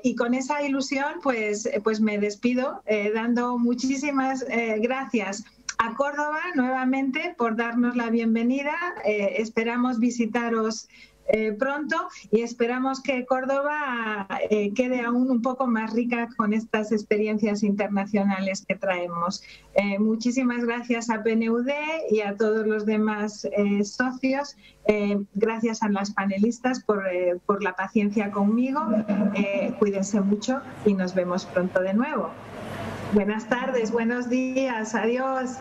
Y con esa ilusión pues me despido dando muchísimas gracias a Córdoba nuevamente por darnos la bienvenida. Esperamos visitaros pronto y esperamos que Córdoba quede aún un poco más rica con estas experiencias internacionales que traemos. Muchísimas gracias a PNUD y a todos los demás socios. Gracias a las panelistas por la paciencia conmigo. Cuídense mucho y nos vemos pronto de nuevo. Buenas tardes, buenos días, adiós.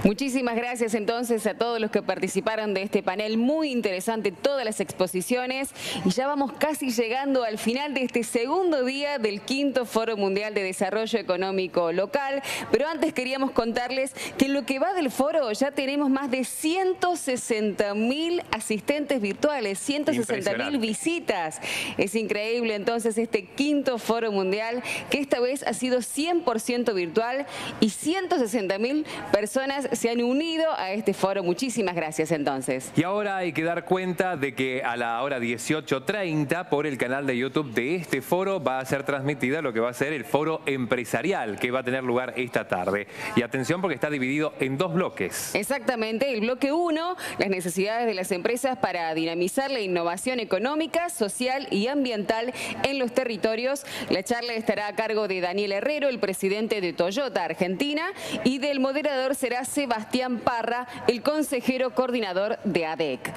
Muchísimas gracias entonces a todos los que participaron de este panel. Muy interesante todas las exposiciones y ya vamos casi llegando al final de este segundo día del quinto Foro Mundial de Desarrollo Económico Local. Pero antes queríamos contarles que en lo que va del foro ya tenemos más de 160.000 asistentes virtuales, 160.000 visitas. Es increíble entonces este quinto Foro Mundial que esta vez ha sido 100% virtual y 160.000 personas se han unido a este foro. Muchísimas gracias entonces. Y ahora hay que dar cuenta de que a la hora 18:30 por el canal de YouTube de este foro va a ser transmitida lo que va a ser el foro empresarial que va a tener lugar esta tarde. Y atención porque está dividido en dos bloques. Exactamente, el bloque 1, las necesidades de las empresas para dinamizar la innovación económica, social y ambiental en los territorios. La charla estará a cargo de Daniel Herrero, el presidente de Toyota Argentina, y del moderador será Sebastián Parra, el consejero coordinador de ADEC.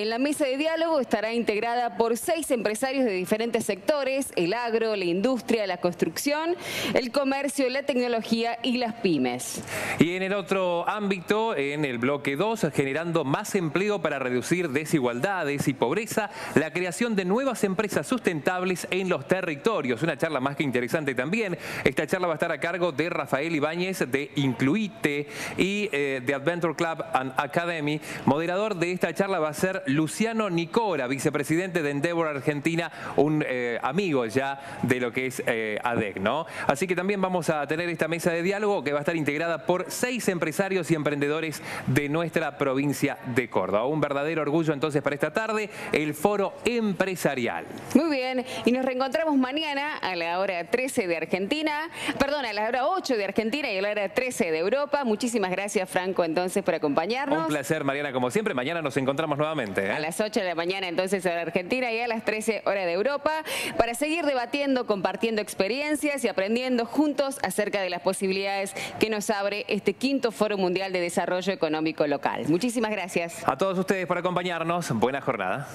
La mesa de diálogo estará integrada por 6 empresarios de diferentes sectores: el agro, la industria, la construcción, el comercio, la tecnología y las pymes. Y en el otro ámbito, en el bloque 2, generando más empleo para reducir desigualdades y pobreza, la creación de nuevas empresas sustentables en los territorios. Una charla más que interesante también. Esta charla va a estar a cargo de Rafael Ibáñez de Incluite y de Adventure Club and Academy. Moderador de esta charla va a ser Luciano Nicora, vicepresidente de Endeavor Argentina, un amigo ya de lo que es ADEC, ¿no? Así que también vamos a tener esta mesa de diálogo que va a estar integrada por 6 empresarios y emprendedores de nuestra provincia de Córdoba. Un verdadero orgullo entonces para esta tarde, el Foro Empresarial. Muy bien, y nos reencontramos mañana a la hora 13 de Argentina, perdón, a la hora 8 de Argentina y a la hora 13 de Europa. Muchísimas gracias gracias, Franco, entonces, por acompañarnos. Un placer, Mariana, como siempre. Mañana nos encontramos nuevamente, ¿eh? A las 8 de la mañana, entonces, hora Argentina, y a las 13 hora de Europa, para seguir debatiendo, compartiendo experiencias y aprendiendo juntos acerca de las posibilidades que nos abre este 5º Foro Mundial de Desarrollo Económico Local. Muchísimas gracias. A todos ustedes por acompañarnos. Buena jornada.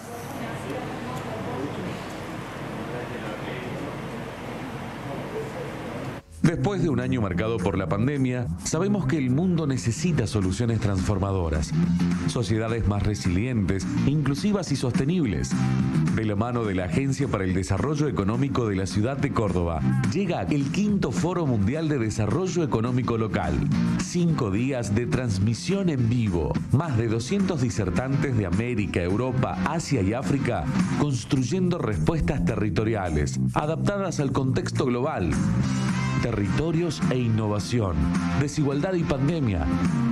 Después de un año marcado por la pandemia, sabemos que el mundo necesita soluciones transformadoras, sociedades más resilientes, inclusivas y sostenibles. De la mano de la Agencia para el Desarrollo Económico de la Ciudad de Córdoba, llega el 5º Foro Mundial de Desarrollo Económico Local. 5 días de transmisión en vivo. Más de 200 disertantes de América, Europa, Asia y África, construyendo respuestas territoriales, adaptadas al contexto global. Territorios e innovación, desigualdad y pandemia,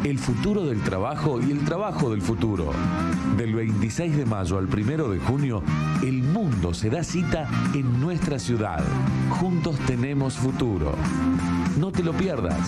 el futuro del trabajo y el trabajo del futuro. Del 26 de mayo al 1 de junio, el mundo se da cita en nuestra ciudad. Juntos tenemos futuro. No te lo pierdas.